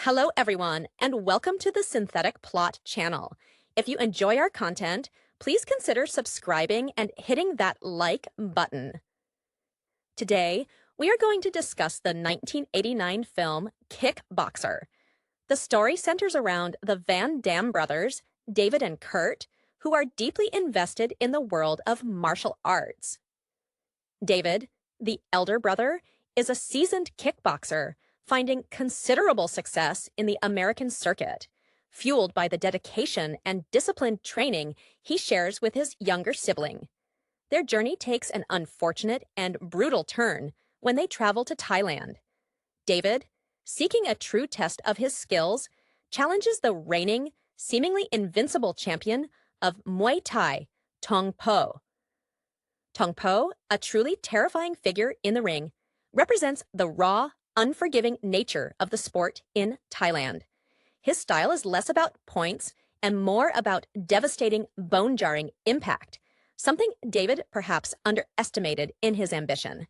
Hello, everyone, and welcome to the Synthetic Plot channel. If you enjoy our content, please consider subscribing and hitting that like button. Today, we are going to discuss the 1989 film Kickboxer. The story centers around the Van Damme brothers, David and Kurt, who are deeply invested in the world of martial arts. David, the elder brother, is a seasoned kickboxer, finding considerable success in the American circuit, fueled by the dedication and disciplined training he shares with his younger sibling. Their journey takes an unfortunate and brutal turn when they travel to Thailand. David, seeking a true test of his skills, challenges the reigning, seemingly invincible champion of Muay Thai, Tong Po. Tong Po, a truly terrifying figure in the ring, represents the raw, unforgiving nature of the sport in Thailand. His style is less about points and more about devastating, bone-jarring impact, something David perhaps underestimated in his ambition.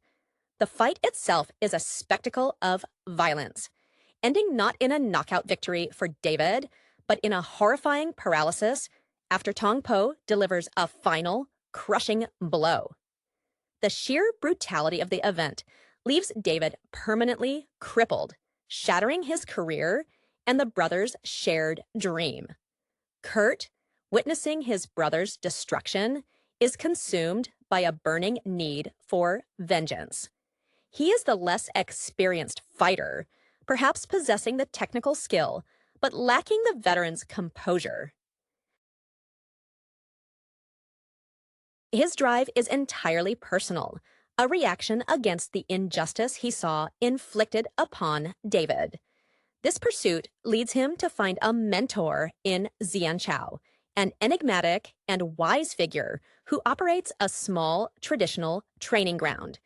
The fight itself is a spectacle of violence, ending not in a knockout victory for David, but in a horrifying paralysis after Tong Po delivers a final, crushing blow. The sheer brutality of the event leaves David permanently crippled, shattering his career and the brothers' shared dream. Kurt, witnessing his brother's destruction, is consumed by a burning need for vengeance. He is the less experienced fighter, perhaps possessing the technical skill, but lacking the veteran's composure. His drive is entirely personal, a reaction against the injustice he saw inflicted upon David. This pursuit leads him to find a mentor in Xian Chao, an enigmatic and wise figure who operates a small, traditional training ground.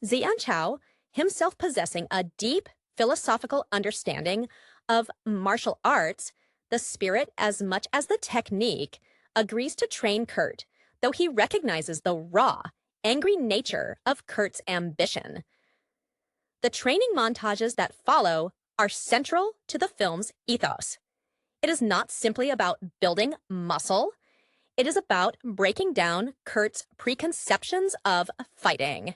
Xian Chao, himself possessing a deep philosophical understanding of martial arts, the spirit as much as the technique, agrees to train Kurt, though he recognizes the raw, angry nature of Kurt's ambition. The training montages that follow are central to the film's ethos. It is not simply about building muscle. It is about breaking down Kurt's preconceptions of fighting.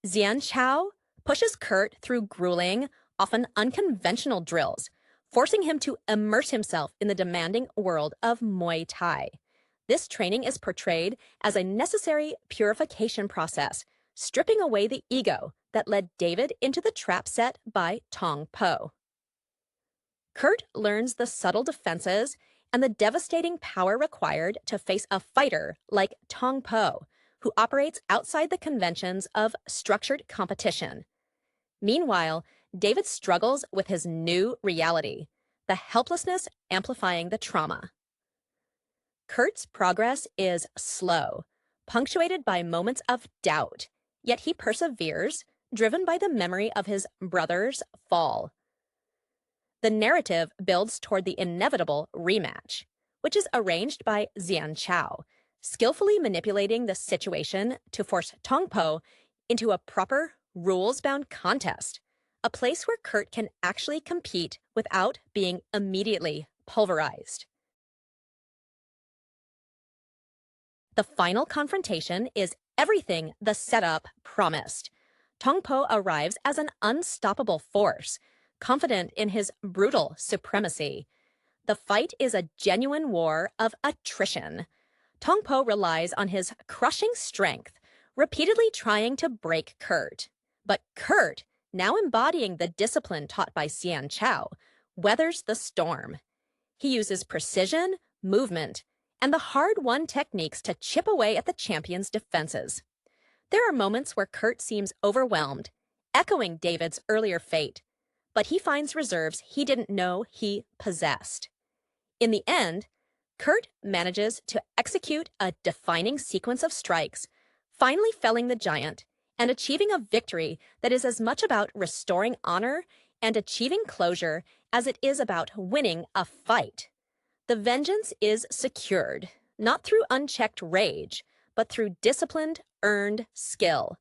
Xian Chao pushes Kurt through grueling, often unconventional drills, forcing him to immerse himself in the demanding world of Muay Thai. This training is portrayed as a necessary purification process, stripping away the ego that led David into the trap set by Tong Po. Kurt learns the subtle defenses and the devastating power required to face a fighter like Tong Po, who operates outside the conventions of structured competition. Meanwhile, David struggles with his new reality, the helplessness amplifying the trauma. Kurt's progress is slow, punctuated by moments of doubt, yet he perseveres, driven by the memory of his brother's fall. The narrative builds toward the inevitable rematch, which is arranged by Xian Chao, skillfully manipulating the situation to force Tong Po into a proper, rules-bound contest, a place where Kurt can actually compete without being immediately pulverized. The final confrontation is everything the setup promised. Tong Po arrives as an unstoppable force, confident in his brutal supremacy. The fight is a genuine war of attrition. Tong Po relies on his crushing strength, repeatedly trying to break Kurt. But Kurt, now embodying the discipline taught by Xian Chao, weathers the storm. He uses precision, movement, and the hard-won techniques to chip away at the champion's defenses. There are moments where Kurt seems overwhelmed, echoing David's earlier fate, but he finds reserves he didn't know he possessed. In the end, Kurt manages to execute a defining sequence of strikes, finally felling the giant and achieving a victory that is as much about restoring honor and achieving closure as it is about winning a fight. The vengeance is secured, not through unchecked rage, but through disciplined, earned skill.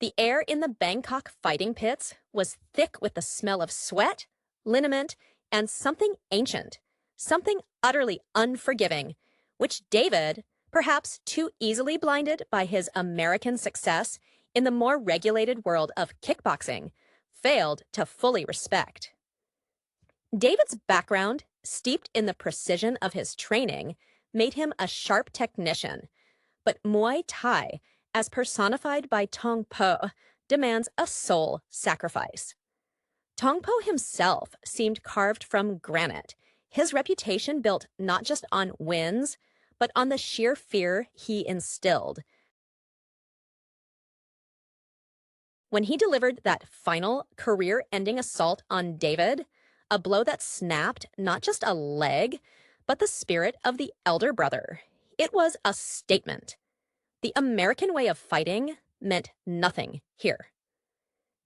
The air in the Bangkok fighting pits was thick with the smell of sweat, liniment, and something ancient, something utterly unforgiving, which David, perhaps too easily blinded by his American success in the more regulated world of kickboxing, failed to fully respect. David's background, steeped in the precision of his training, made him a sharp technician, but Muay Thai, as personified by Tong Po, demands a soul sacrifice. Tong Po himself seemed carved from granite, his reputation built not just on wins, but on the sheer fear he instilled. When he delivered that final career-ending assault on David, a blow that snapped not just a leg, but the spirit of the elder brother, it was a statement. The American way of fighting meant nothing here.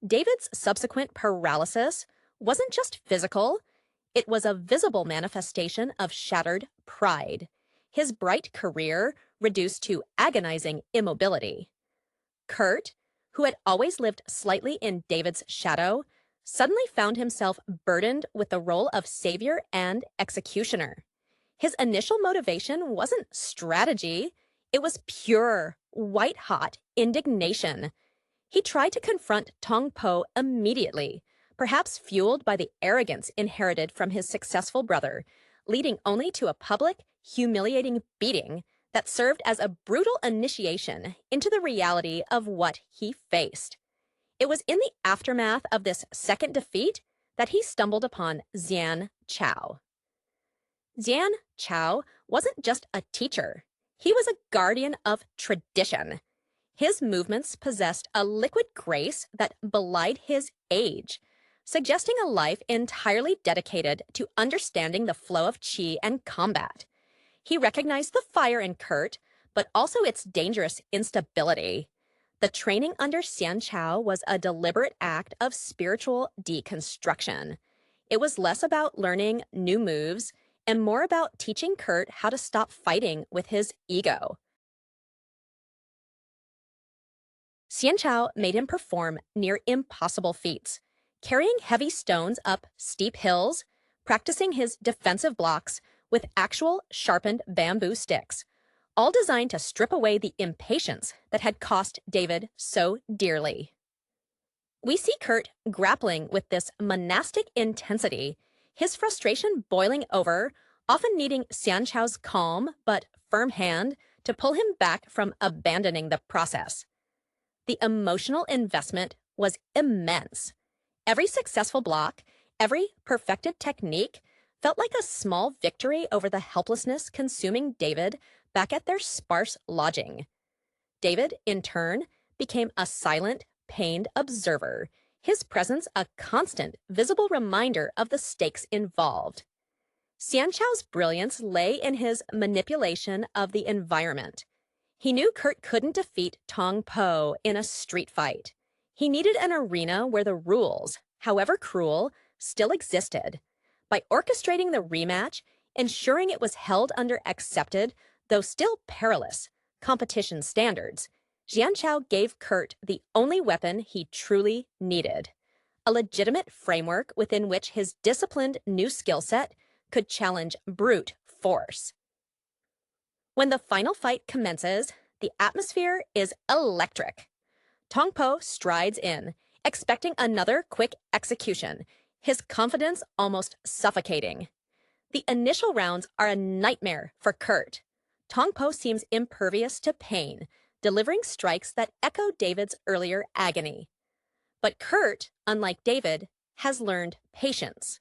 David's subsequent paralysis wasn't just physical, it was a visible manifestation of shattered pride, his bright career reduced to agonizing immobility. Kurt, who had always lived slightly in David's shadow, suddenly found himself burdened with the role of savior and executioner. His initial motivation wasn't strategy, it was pure, white-hot indignation. He tried to confront Tong Po immediately, perhaps fueled by the arrogance inherited from his successful brother, leading only to a public, humiliating beating that served as a brutal initiation into the reality of what he faced. It was in the aftermath of this second defeat that he stumbled upon Xian Chao. Xian Chao wasn't just a teacher. He was a guardian of tradition. His movements possessed a liquid grace that belied his age, suggesting a life entirely dedicated to understanding the flow of qi and combat. He recognized the fire in Kurt, but also its dangerous instability. The training under Xian Chao was a deliberate act of spiritual deconstruction. It was less about learning new moves and more about teaching Kurt how to stop fighting with his ego. Xian Chao made him perform near impossible feats, carrying heavy stones up steep hills, practicing his defensive blocks with actual sharpened bamboo sticks, all designed to strip away the impatience that had cost David so dearly. We see Kurt grappling with this monastic intensity, his frustration boiling over, often needing Xian Chao's calm but firm hand to pull him back from abandoning the process. The emotional investment was immense. Every successful block, every perfected technique felt like a small victory over the helplessness consuming David back at their sparse lodging. David, in turn, became a silent, pained observer, his presence a constant, visible reminder of the stakes involved. Xian Chao's brilliance lay in his manipulation of the environment. He knew Kurt couldn't defeat Tong Po in a street fight. He needed an arena where the rules, however cruel, still existed. By orchestrating the rematch, ensuring it was held under accepted, though still perilous, competition standards, Xian Chao gave Kurt the only weapon he truly needed, a legitimate framework within which his disciplined new skill set could challenge brute force. When the final fight commences, the atmosphere is electric. Tong Po strides in, expecting another quick execution, his confidence almost suffocating. The initial rounds are a nightmare for Kurt. Tong Po seems impervious to pain, delivering strikes that echo David's earlier agony. But Kurt, unlike David, has learned patience.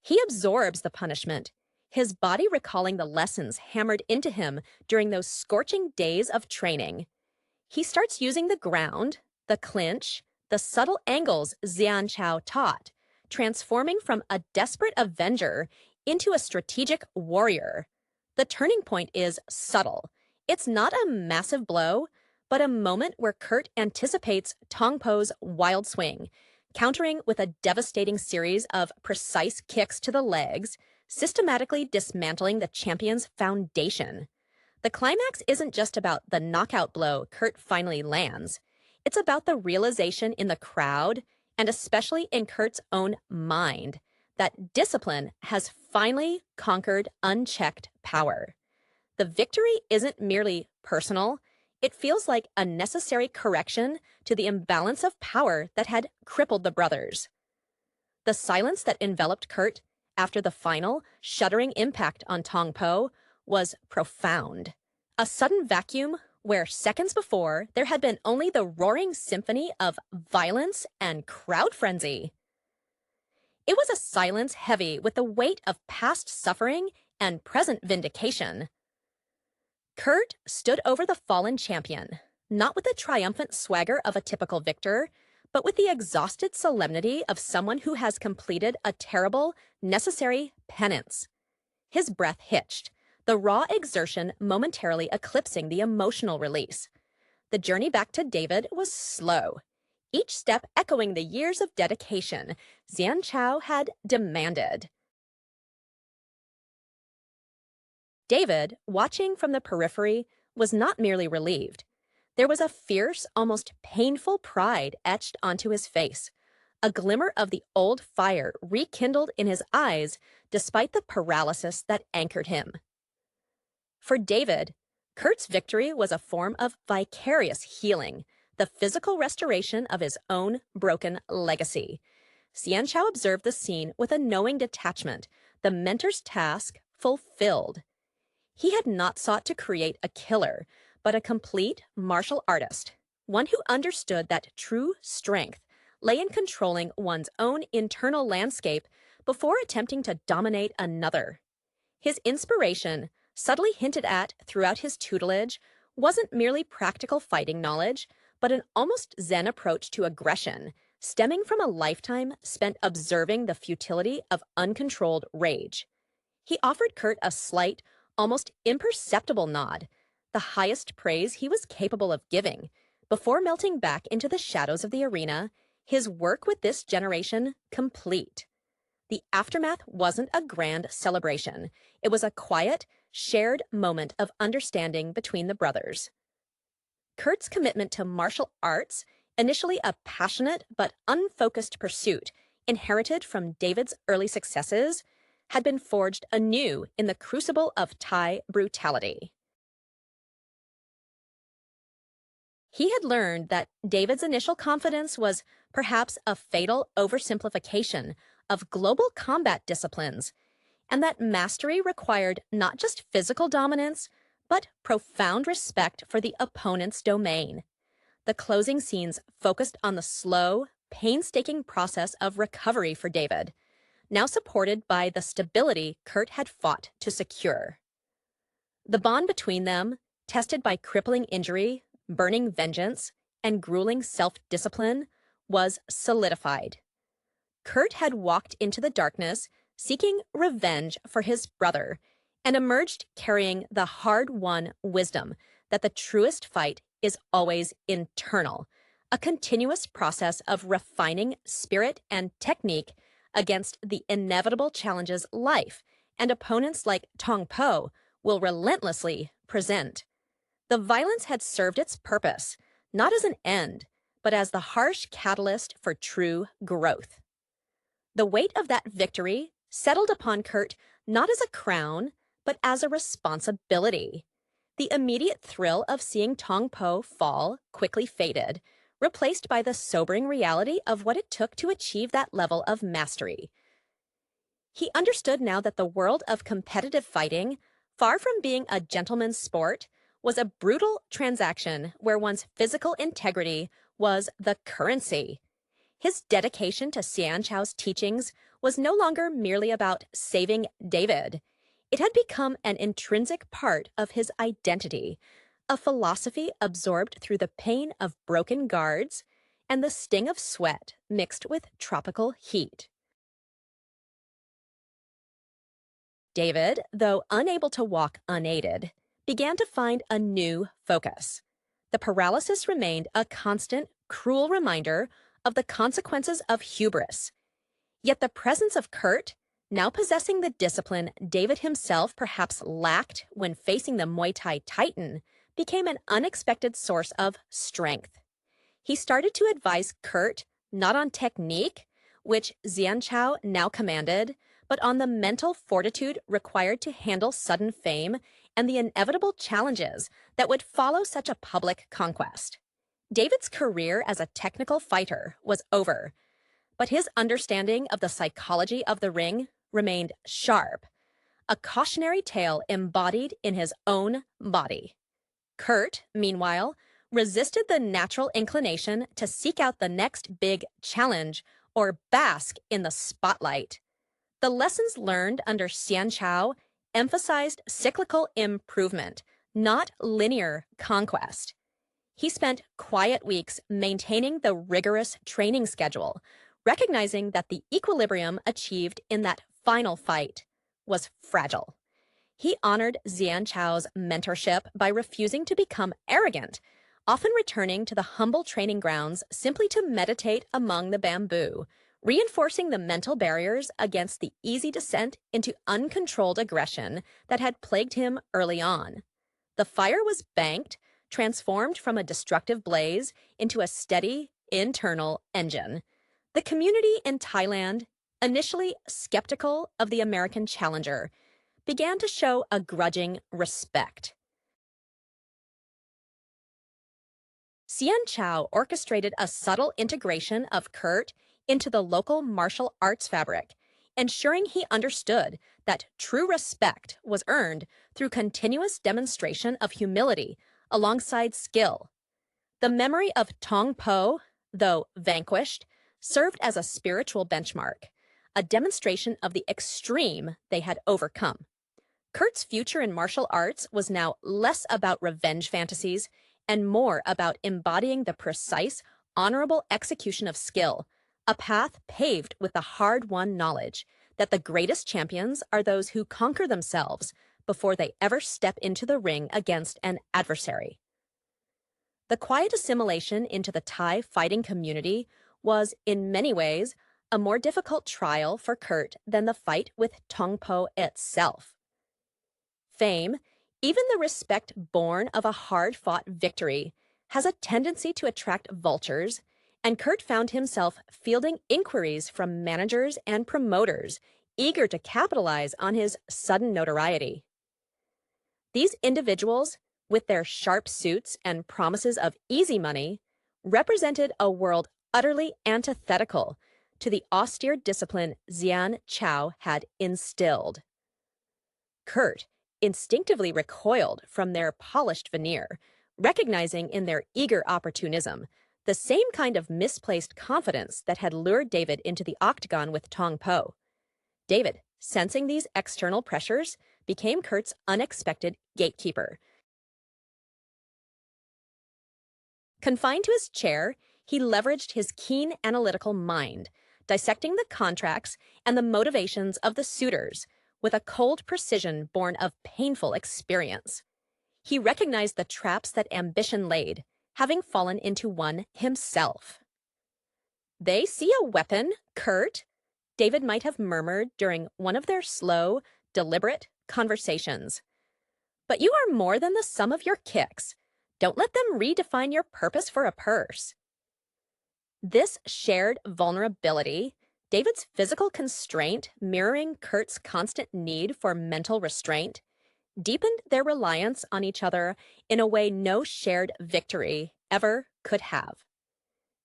He absorbs the punishment, his body recalling the lessons hammered into him during those scorching days of training. He starts using the ground, the clinch, the subtle angles Xian Chao taught, transforming from a desperate avenger into a strategic warrior. The turning point is subtle. It's not a massive blow, but a moment where Kurt anticipates Tong Po's wild swing, countering with a devastating series of precise kicks to the legs, systematically dismantling the champion's foundation. The climax isn't just about the knockout blow Kurt finally lands. It's about the realization in the crowd, and especially in Kurt's own mind, that discipline has finally conquered unchecked power. The victory isn't merely personal, it feels like a necessary correction to the imbalance of power that had crippled the brothers. The silence that enveloped Kurt after the final, shuddering impact on Tong Po was profound. A sudden vacuum where seconds before there had been only the roaring symphony of violence and crowd frenzy. It was a silence heavy with the weight of past suffering and present vindication. Kurt stood over the fallen champion, not with the triumphant swagger of a typical victor, but with the exhausted solemnity of someone who has completed a terrible, necessary penance. His breath hitched, the raw exertion momentarily eclipsing the emotional release. The journey back to David was slow, each step echoing the years of dedication Xian Chao had demanded. David, watching from the periphery, was not merely relieved. There was a fierce, almost painful pride etched onto his face, a glimmer of the old fire rekindled in his eyes despite the paralysis that anchored him. For David, Kurt's victory was a form of vicarious healing, the physical restoration of his own broken legacy. Xian Chao observed the scene with a knowing detachment, the mentor's task fulfilled. He had not sought to create a killer, but a complete martial artist, one who understood that true strength lay in controlling one's own internal landscape before attempting to dominate another. His inspiration, subtly hinted at throughout his tutelage, wasn't merely practical fighting knowledge, but an almost Zen approach to aggression, stemming from a lifetime spent observing the futility of uncontrolled rage. He offered Kurt a slight, almost imperceptible nod, the highest praise he was capable of giving, before melting back into the shadows of the arena, his work with this generation complete. The aftermath wasn't a grand celebration. It was a quiet, shared moment of understanding between the brothers. Kurt's commitment to martial arts, initially a passionate but unfocused pursuit, inherited from David's early successes, had been forged anew in the crucible of Thai brutality. He had learned that David's initial confidence was perhaps a fatal oversimplification of global combat disciplines, and that mastery required not just physical dominance, but profound respect for the opponent's domain. The closing scenes focused on the slow, painstaking process of recovery for David, now supported by the stability Kurt had fought to secure. The bond between them, tested by crippling injury, burning vengeance, and grueling self-discipline, was solidified. Kurt had walked into the darkness, seeking revenge for his brother, and emerged carrying the hard-won wisdom that the truest fight is always internal, a continuous process of refining spirit and technique against the inevitable challenges life and opponents like Tong Po will relentlessly present. The violence had served its purpose, not as an end, but as the harsh catalyst for true growth. The weight of that victory settled upon Kurt not as a crown, but as a responsibility. The immediate thrill of seeing Tong Po fall quickly faded, replaced by the sobering reality of what it took to achieve that level of mastery. He understood now that the world of competitive fighting, far from being a gentleman's sport, was a brutal transaction where one's physical integrity was the currency. His dedication to Xian Chao's teachings was no longer merely about saving David. It had become an intrinsic part of his identity, a philosophy absorbed through the pain of broken guards and the sting of sweat mixed with tropical heat. David, though unable to walk unaided, began to find a new focus. The paralysis remained a constant, cruel reminder of the consequences of hubris. Yet the presence of Kurt, now possessing the discipline David himself perhaps lacked when facing the Muay Thai titan, became an unexpected source of strength. He started to advise Kurt not on technique, which Xianchao now commanded, but on the mental fortitude required to handle sudden fame and the inevitable challenges that would follow such a public conquest. David's career as a technical fighter was over, but his understanding of the psychology of the ring remained sharp, a cautionary tale embodied in his own body. Kurt, meanwhile, resisted the natural inclination to seek out the next big challenge or bask in the spotlight. The lessons learned under Xianchao emphasized cyclical improvement, not linear conquest. He spent quiet weeks maintaining the rigorous training schedule, recognizing that the equilibrium achieved in that final fight was fragile. He honored Xianchao's mentorship by refusing to become arrogant, often returning to the humble training grounds simply to meditate among the bamboo, reinforcing the mental barriers against the easy descent into uncontrolled aggression that had plagued him early on. The fire was banked, transformed from a destructive blaze into a steady, internal engine. The community in Thailand, initially skeptical of the American challenger, began to show a grudging respect. Xianchao orchestrated a subtle integration of Kurt into the local martial arts fabric, ensuring he understood that true respect was earned through continuous demonstration of humility alongside skill. The memory of Tong Po, though vanquished, served as a spiritual benchmark, a demonstration of the extreme they had overcome. Kurt's future in martial arts was now less about revenge fantasies and more about embodying the precise, honorable execution of skill, a path paved with the hard-won knowledge that the greatest champions are those who conquer themselves before they ever step into the ring against an adversary. The quiet assimilation into the Thai fighting community was, in many ways, a more difficult trial for Kurt than the fight with Tong Po itself. Fame, even the respect born of a hard-fought victory, has a tendency to attract vultures, and Kurt found himself fielding inquiries from managers and promoters eager to capitalize on his sudden notoriety. These individuals, with their sharp suits and promises of easy money, represented a world utterly antithetical to the austere discipline Xianchao had instilled. Kurt instinctively recoiled from their polished veneer, recognizing in their eager opportunism the same kind of misplaced confidence that had lured David into the octagon with Tong Po. David, sensing these external pressures, became Kurt's unexpected gatekeeper. Confined to his chair, he leveraged his keen analytical mind, dissecting the contracts and the motivations of the suitors with a cold precision born of painful experience. He recognized the traps that ambition laid, having fallen into one himself. "They see a weapon, Kurt," David might have murmured during one of their slow, deliberate conversations. "But you are more than the sum of your kicks. Don't let them redefine your purpose for a purse." This shared vulnerability, David's physical constraint mirroring Kurt's constant need for mental restraint, deepened their reliance on each other in a way no shared victory ever could have.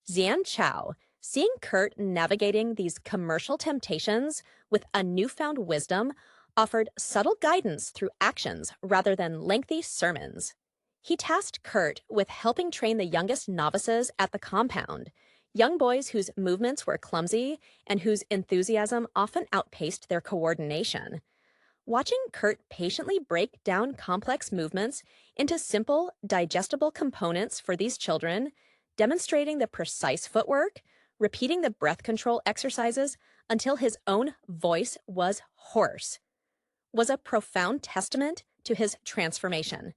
Xianchao, seeing Kurt navigating these commercial temptations with a newfound wisdom, offered subtle guidance through actions rather than lengthy sermons. He tasked Kurt with helping train the youngest novices at the compound, young boys whose movements were clumsy and whose enthusiasm often outpaced their coordination. Watching Kurt patiently break down complex movements into simple, digestible components for these children, demonstrating the precise footwork, repeating the breath control exercises until his own voice was hoarse, was a profound testament to his transformation.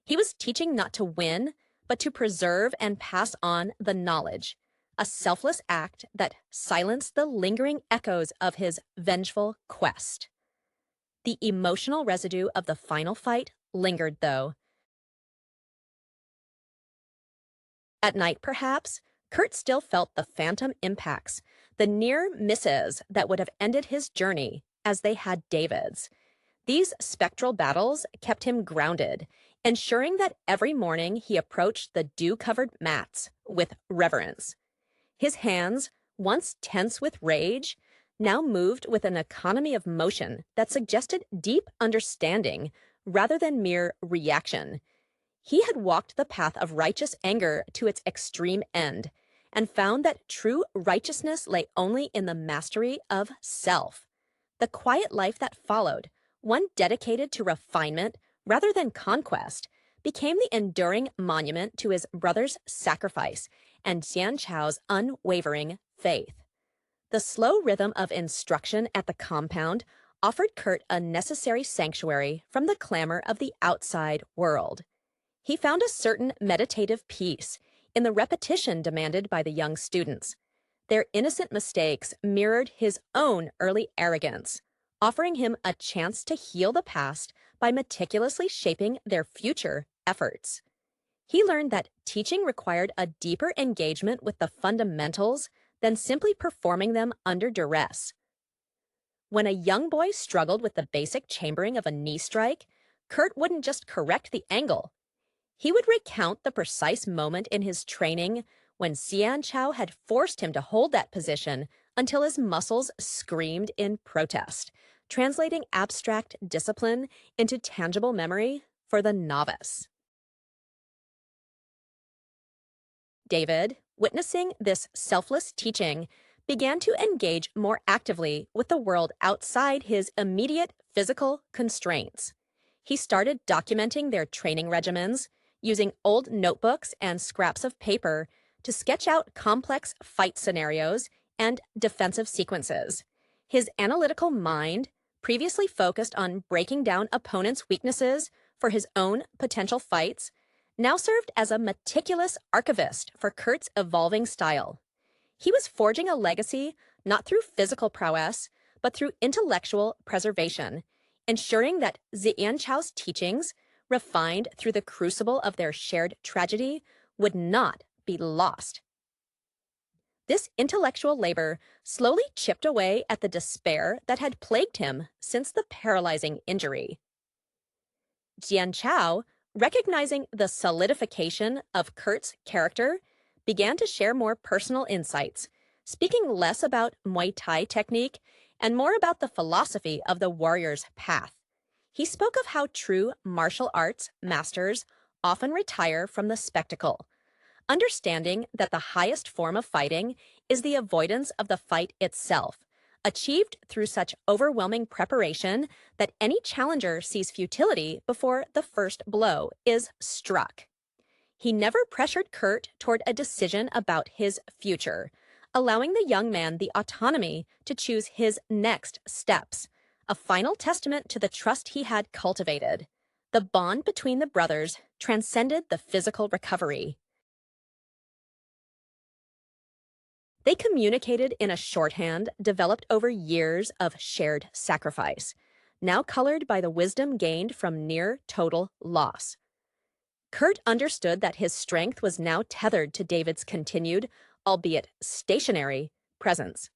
He was teaching not to win, but to preserve and pass on the knowledge, a selfless act that silenced the lingering echoes of his vengeful quest. The emotional residue of the final fight lingered, though. At night, perhaps, Kurt still felt the phantom impacts, the near misses that would have ended his journey as they had David's. These spectral battles kept him grounded, ensuring that every morning he approached the dew-covered mats with reverence. His hands, once tense with rage, now moved with an economy of motion that suggested deep understanding rather than mere reaction. He had walked the path of righteous anger to its extreme end and found that true righteousness lay only in the mastery of self. The quiet life that followed, one dedicated to refinement rather than conquest, became the enduring monument to his brother's sacrifice and Xian Chao's unwavering faith. The slow rhythm of instruction at the compound offered Kurt a necessary sanctuary from the clamor of the outside world. He found a certain meditative peace in the repetition demanded by the young students. Their innocent mistakes mirrored his own early arrogance, offering him a chance to heal the past by meticulously shaping their future efforts. He learned that teaching required a deeper engagement with the fundamentals than simply performing them under duress. When a young boy struggled with the basic chambering of a knee strike, Kurt wouldn't just correct the angle. He would recount the precise moment in his training when Xian Chao had forced him to hold that position until his muscles screamed in protest, translating abstract discipline into tangible memory for the novice. David, witnessing this selfless teaching, began to engage more actively with the world outside his immediate physical constraints. He started documenting their training regimens, using old notebooks and scraps of paper to sketch out complex fight scenarios and defensive sequences. His analytical mind, previously focused on breaking down opponents' weaknesses for his own potential fights, now served as a meticulous archivist for Kurt's evolving style. He was forging a legacy not through physical prowess, but through intellectual preservation, ensuring that Xian Chao's teachings, refined through the crucible of their shared tragedy, would not be lost. This intellectual labor slowly chipped away at the despair that had plagued him since the paralyzing injury. Xian Chao, recognizing the solidification of Kurt's character, began to share more personal insights, speaking less about Muay Thai technique and more about the philosophy of the warrior's path. He spoke of how true martial arts masters often retire from the spectacle, understanding that the highest form of fighting is the avoidance of the fight itself, achieved through such overwhelming preparation that any challenger sees futility before the first blow is struck. He never pressured Kurt toward a decision about his future, allowing the young man the autonomy to choose his next steps, a final testament to the trust he had cultivated. The bond between the brothers transcended the physical recovery. They communicated in a shorthand developed over years of shared sacrifice, now colored by the wisdom gained from near total loss. Kurt understood that his strength was now tethered to David's continued, albeit stationary, presence.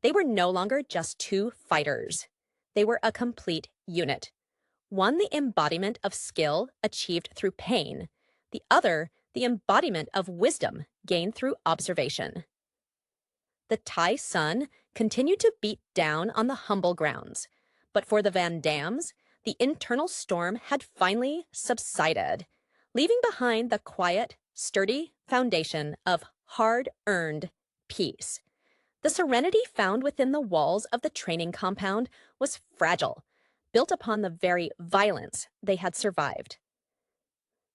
They were no longer just two fighters. They were a complete unit. One, the embodiment of skill achieved through pain. The other, the embodiment of wisdom gained through observation. The Thai sun continued to beat down on the humble grounds, but for the Van Dammes, the internal storm had finally subsided, leaving behind the quiet, sturdy foundation of hard-earned peace. The serenity found within the walls of the training compound was fragile, built upon the very violence they had survived.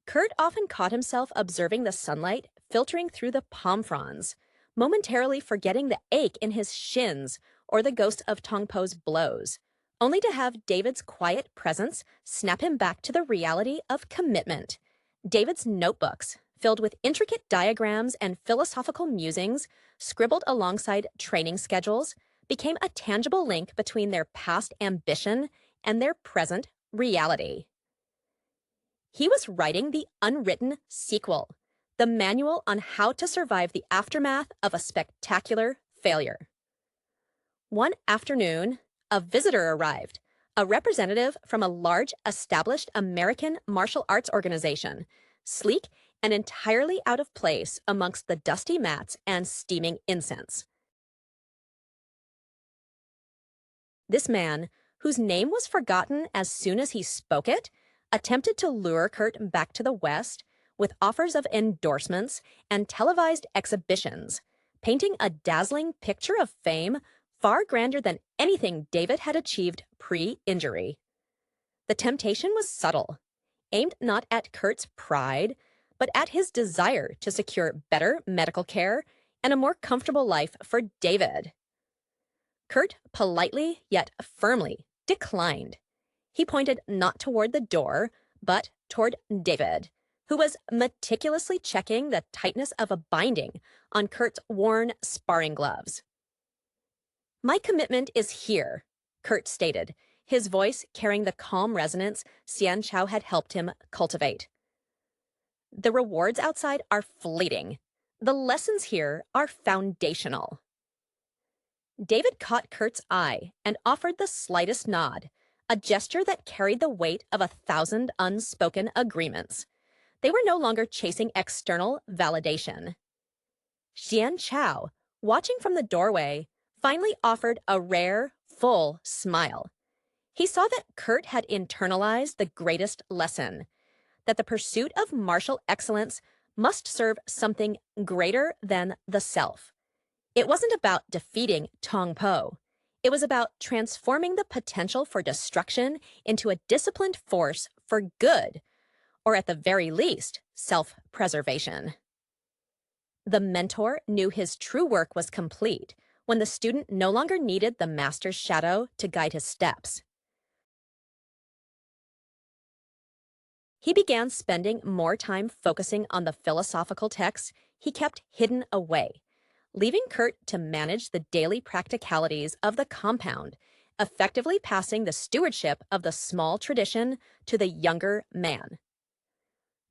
Kurt often caught himself observing the sunlight filtering through the palm fronds, momentarily forgetting the ache in his shins or the ghost of Tongpo's blows, only to have David's quiet presence snap him back to the reality of commitment. David's notebooks, filled with intricate diagrams and philosophical musings scribbled alongside training schedules, became a tangible link between their past ambition and their present reality. He was writing the unwritten sequel, the manual on how to survive the aftermath of a spectacular failure. One afternoon, a visitor arrived, a representative from a large, established American martial arts organization, sleek and entirely out of place amongst the dusty mats and steaming incense. This man, whose name was forgotten as soon as he spoke it, attempted to lure Kurt back to the West with offers of endorsements and televised exhibitions, painting a dazzling picture of fame far grander than anything David had achieved pre-injury. The temptation was subtle, aimed not at Kurt's pride, but at his desire to secure better medical care and a more comfortable life for David. Kurt politely yet firmly declined. He pointed not toward the door, but toward David, who was meticulously checking the tightness of a binding on Kurt's worn sparring gloves. "My commitment is here," Kurt stated, his voice carrying the calm resonance Xian Chao had helped him cultivate. "The rewards outside are fleeting. The lessons here are foundational." David caught Kurt's eye and offered the slightest nod, a gesture that carried the weight of 1,000 unspoken agreements. They were no longer chasing external validation. Xian Chao, watching from the doorway, finally offered a rare, full smile. He saw that Kurt had internalized the greatest lesson, that the pursuit of martial excellence must serve something greater than the self. It wasn't about defeating Tong Po. It was about transforming the potential for destruction into a disciplined force for good, or at the very least, self-preservation. The mentor knew his true work was complete when the student no longer needed the master's shadow to guide his steps. He began spending more time focusing on the philosophical texts he kept hidden away, leaving Kurt to manage the daily practicalities of the compound, effectively passing the stewardship of the small tradition to the younger man.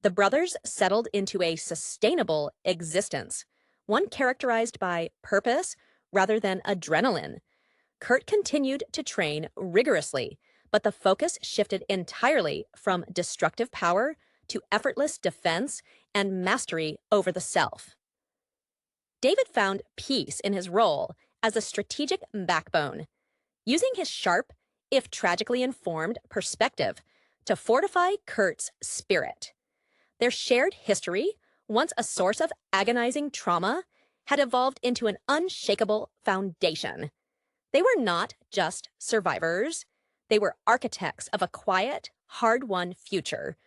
The brothers settled into a sustainable existence, one characterized by purpose rather than adrenaline. Kurt continued to train rigorously, but the focus shifted entirely from destructive power to effortless defense and mastery over the self. David found peace in his role as a strategic backbone, using his sharp, if tragically informed, perspective to fortify Kurt's spirit. Their shared history, once a source of agonizing trauma, had evolved into an unshakable foundation. They were not just survivors. They were architects of a quiet, hard-won future,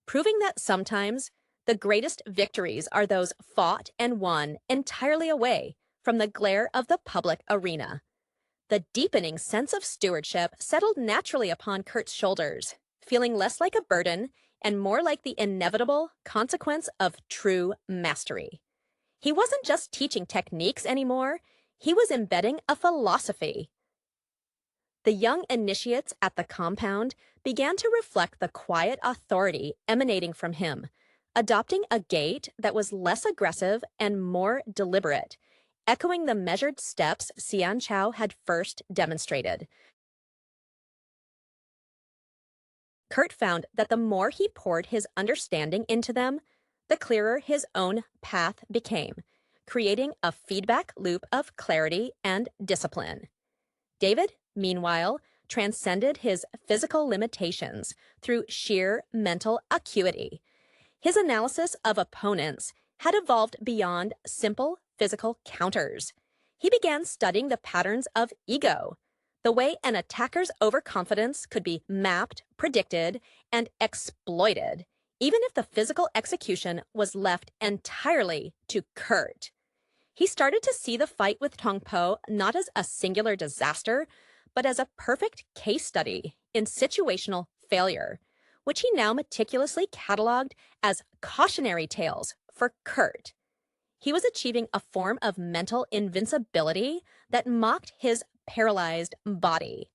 proving that sometimes the greatest victories are those fought and won entirely away from the glare of the public arena. The deepening sense of stewardship settled naturally upon Kurt's shoulders, feeling less like a burden and more like the inevitable consequence of true mastery. He wasn't just teaching techniques anymore, he was embedding a philosophy. The young initiates at the compound began to reflect the quiet authority emanating from him, adopting a gait that was less aggressive and more deliberate, echoing the measured steps Xian Chao had first demonstrated. Kurt found that the more he poured his understanding into them, the clearer his own path became, creating a feedback loop of clarity and discipline. David, meanwhile, transcended his physical limitations through sheer mental acuity. His analysis of opponents had evolved beyond simple physical counters. He began studying the patterns of ego, the way an attacker's overconfidence could be mapped, predicted, and exploited, even if the physical execution was left entirely to Kurt. He started to see the fight with Tong Po not as a singular disaster, but as a perfect case study in situational failure, which he now meticulously cataloged as cautionary tales for Kurt. He was achieving a form of mental invincibility that mocked his paralyzed body.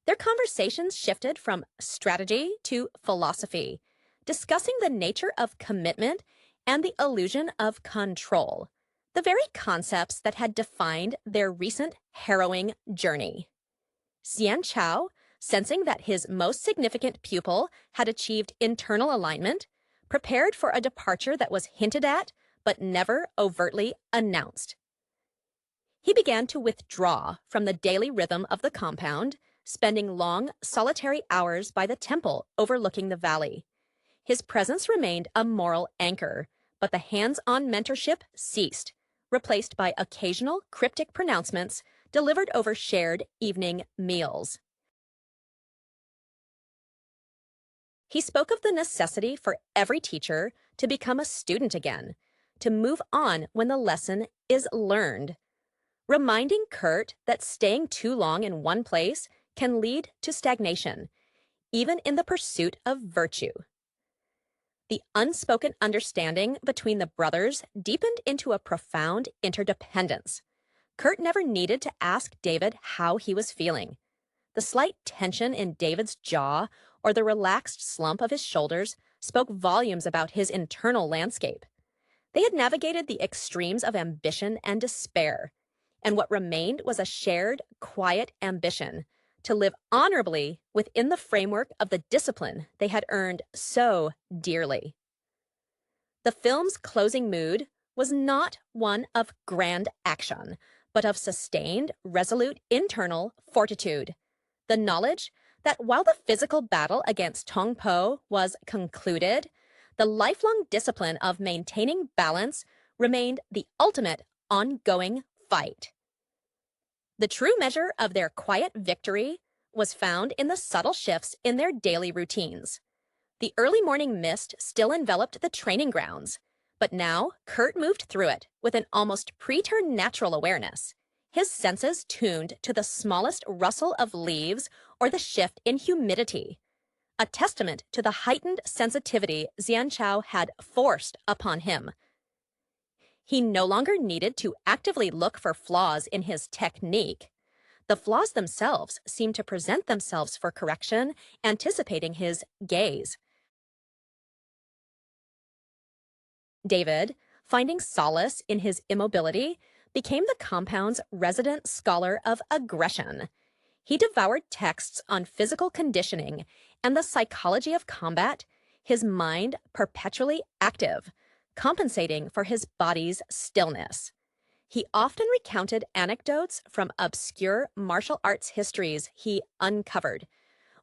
Their conversations shifted from strategy to philosophy, discussing the nature of commitment and the illusion of control, the very concepts that had defined their recent harrowing journey. Xian Chao, sensing that his most significant pupil had achieved internal alignment, prepared for a departure that was hinted at but never overtly announced. He began to withdraw from the daily rhythm of the compound, spending long, solitary hours by the temple overlooking the valley. His presence remained a moral anchor, but the hands-on mentorship ceased, replaced by occasional cryptic pronouncements delivered over shared evening meals. He spoke of the necessity for every teacher to become a student again, to move on when the lesson is learned, reminding Kurt that staying too long in one place can lead to stagnation, even in the pursuit of virtue. The unspoken understanding between the brothers deepened into a profound interdependence. Kurt never needed to ask David how he was feeling. The slight tension in David's jaw or the relaxed slump of his shoulders spoke volumes about his internal landscape. They had navigated the extremes of ambition and despair, and what remained was a shared, quiet ambition to live honorably within the framework of the discipline they had earned so dearly. The film's closing mood was not one of grand action, but of sustained, resolute internal fortitude. The knowledge that while the physical battle against Tong Po was concluded, the lifelong discipline of maintaining balance remained the ultimate ongoing fight. The true measure of their quiet victory was found in the subtle shifts in their daily routines. The early morning mist still enveloped the training grounds, but now Kurt moved through it with an almost preternatural awareness, his senses tuned to the smallest rustle of leaves or the shift in humidity, a testament to the heightened sensitivity Xian Chao had forced upon him. He no longer needed to actively look for flaws in his technique. The flaws themselves seemed to present themselves for correction, anticipating his gaze. David, finding solace in his immobility, became the compound's resident scholar of aggression. He devoured texts on physical conditioning and the psychology of combat, his mind perpetually active, compensating for his body's stillness. He often recounted anecdotes from obscure martial arts histories he uncovered,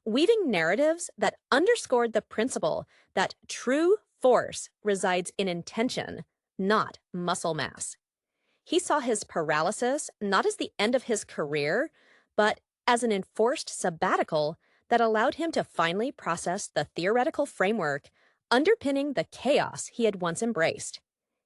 weaving narratives that underscored the principle that true force resides in intention, not muscle mass. He saw his paralysis not as the end of his career, but as an enforced sabbatical that allowed him to finally process the theoretical framework underpinning the chaos he had once embraced.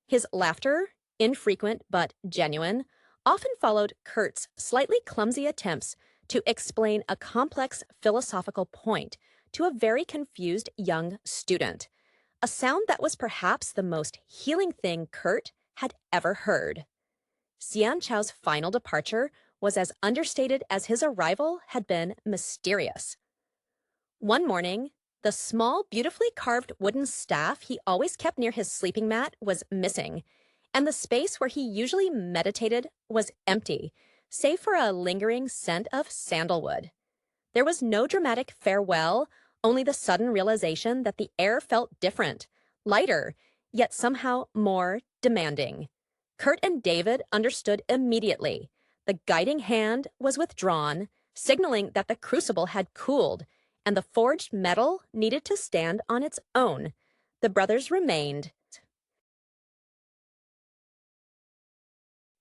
His laughter, infrequent but genuine, often followed Kurt's slightly clumsy attempts to explain a complex philosophical point to a very confused young student, a sound that was perhaps the most healing thing Kurt had ever heard. Xian Chao's final departure was as understated as his arrival had been mysterious. One morning, the small, beautifully carved wooden staff he always kept near his sleeping mat was missing, and the space where he usually meditated was empty, save for a lingering scent of sandalwood. There was no dramatic farewell, only the sudden realization that the air felt different, lighter, yet somehow more demanding. Kurt and David understood immediately. The guiding hand was withdrawn, signaling that the crucible had cooled, and the forged metal needed to stand on its own. The brothers remained.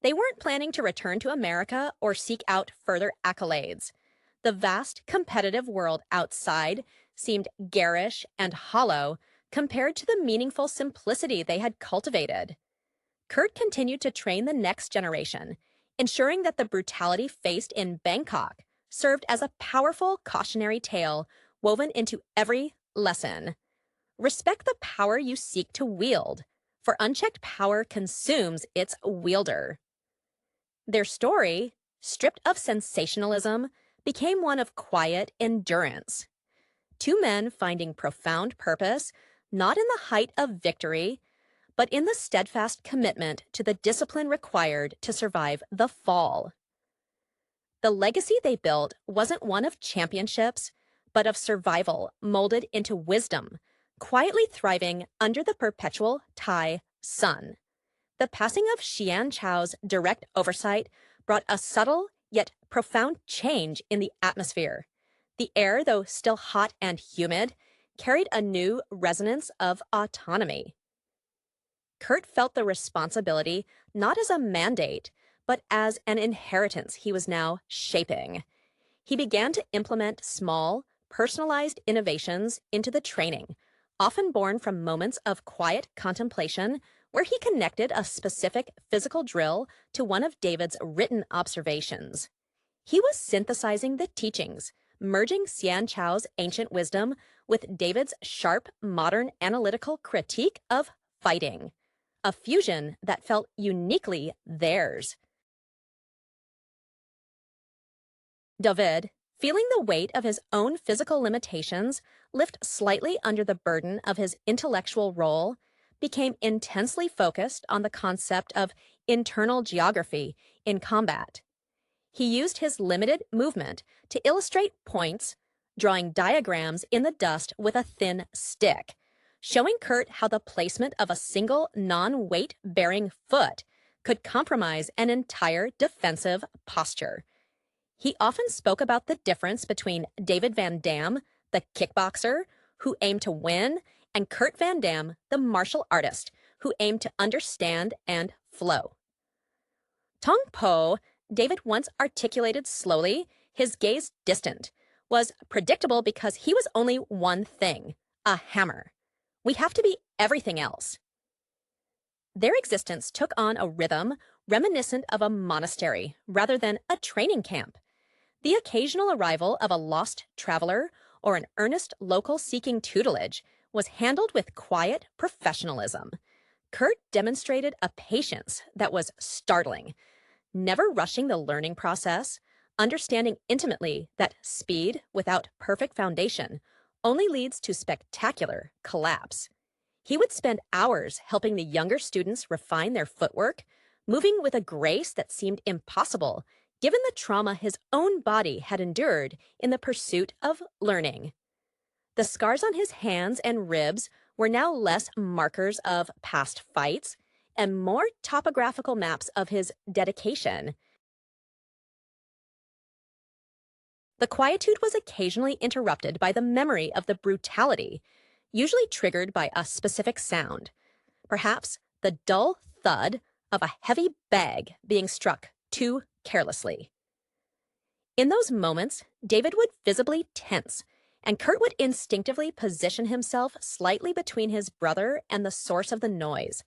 They weren't planning to return to America or seek out further accolades. The vast competitive world outside seemed garish and hollow compared to the meaningful simplicity they had cultivated. Kurt continued to train the next generation, ensuring that the brutality faced in Bangkok served as a powerful cautionary tale woven into every lesson. Respect the power you seek to wield, for unchecked power consumes its wielder. Their story, stripped of sensationalism, became one of quiet endurance. Two men finding profound purpose, not in the height of victory, but in the steadfast commitment to the discipline required to survive the fall. The legacy they built wasn't one of championships, but of survival molded into wisdom, quietly thriving under the perpetual Thai sun. The passing of Xian Chao's direct oversight brought a subtle yet profound change in the atmosphere. The air, though still hot and humid, carried a new resonance of autonomy. Kurt felt the responsibility not as a mandate, but as an inheritance he was now shaping. He began to implement small, personalized innovations into the training, often born from moments of quiet contemplation where he connected a specific physical drill to one of David's written observations. He was synthesizing the teachings, merging Xian Chao's ancient wisdom with David's sharp, modern analytical critique of fighting, a fusion that felt uniquely theirs. David, feeling the weight of his own physical limitations lift slightly under the burden of his intellectual role, became intensely focused on the concept of internal geography in combat. He used his limited movement to illustrate points, drawing diagrams in the dust with a thin stick, showing Kurt how the placement of a single non-weight-bearing foot could compromise an entire defensive posture. He often spoke about the difference between David Van Damme, the kickboxer, who aimed to win, and Kurt Van Damme, the martial artist, who aimed to understand and flow. Tong Po, David once articulated slowly, his gaze distant, was predictable because he was only one thing, a hammer. We have to be everything else. Their existence took on a rhythm reminiscent of a monastery rather than a training camp. The occasional arrival of a lost traveler or an earnest local seeking tutelage was handled with quiet professionalism. Kurt demonstrated a patience that was startling, never rushing the learning process, understanding intimately that speed without perfect foundation only leads to spectacular collapse. He would spend hours helping the younger students refine their footwork, moving with a grace that seemed impossible given the trauma his own body had endured in the pursuit of learning. The scars on his hands and ribs were now less markers of past fights and more topographical maps of his dedication. The quietude was occasionally interrupted by the memory of the brutality, usually triggered by a specific sound, perhaps the dull thud of a heavy bag being struck too carelessly. In those moments, David would visibly tense, and Kurt would instinctively position himself slightly between his brother and the source of the noise,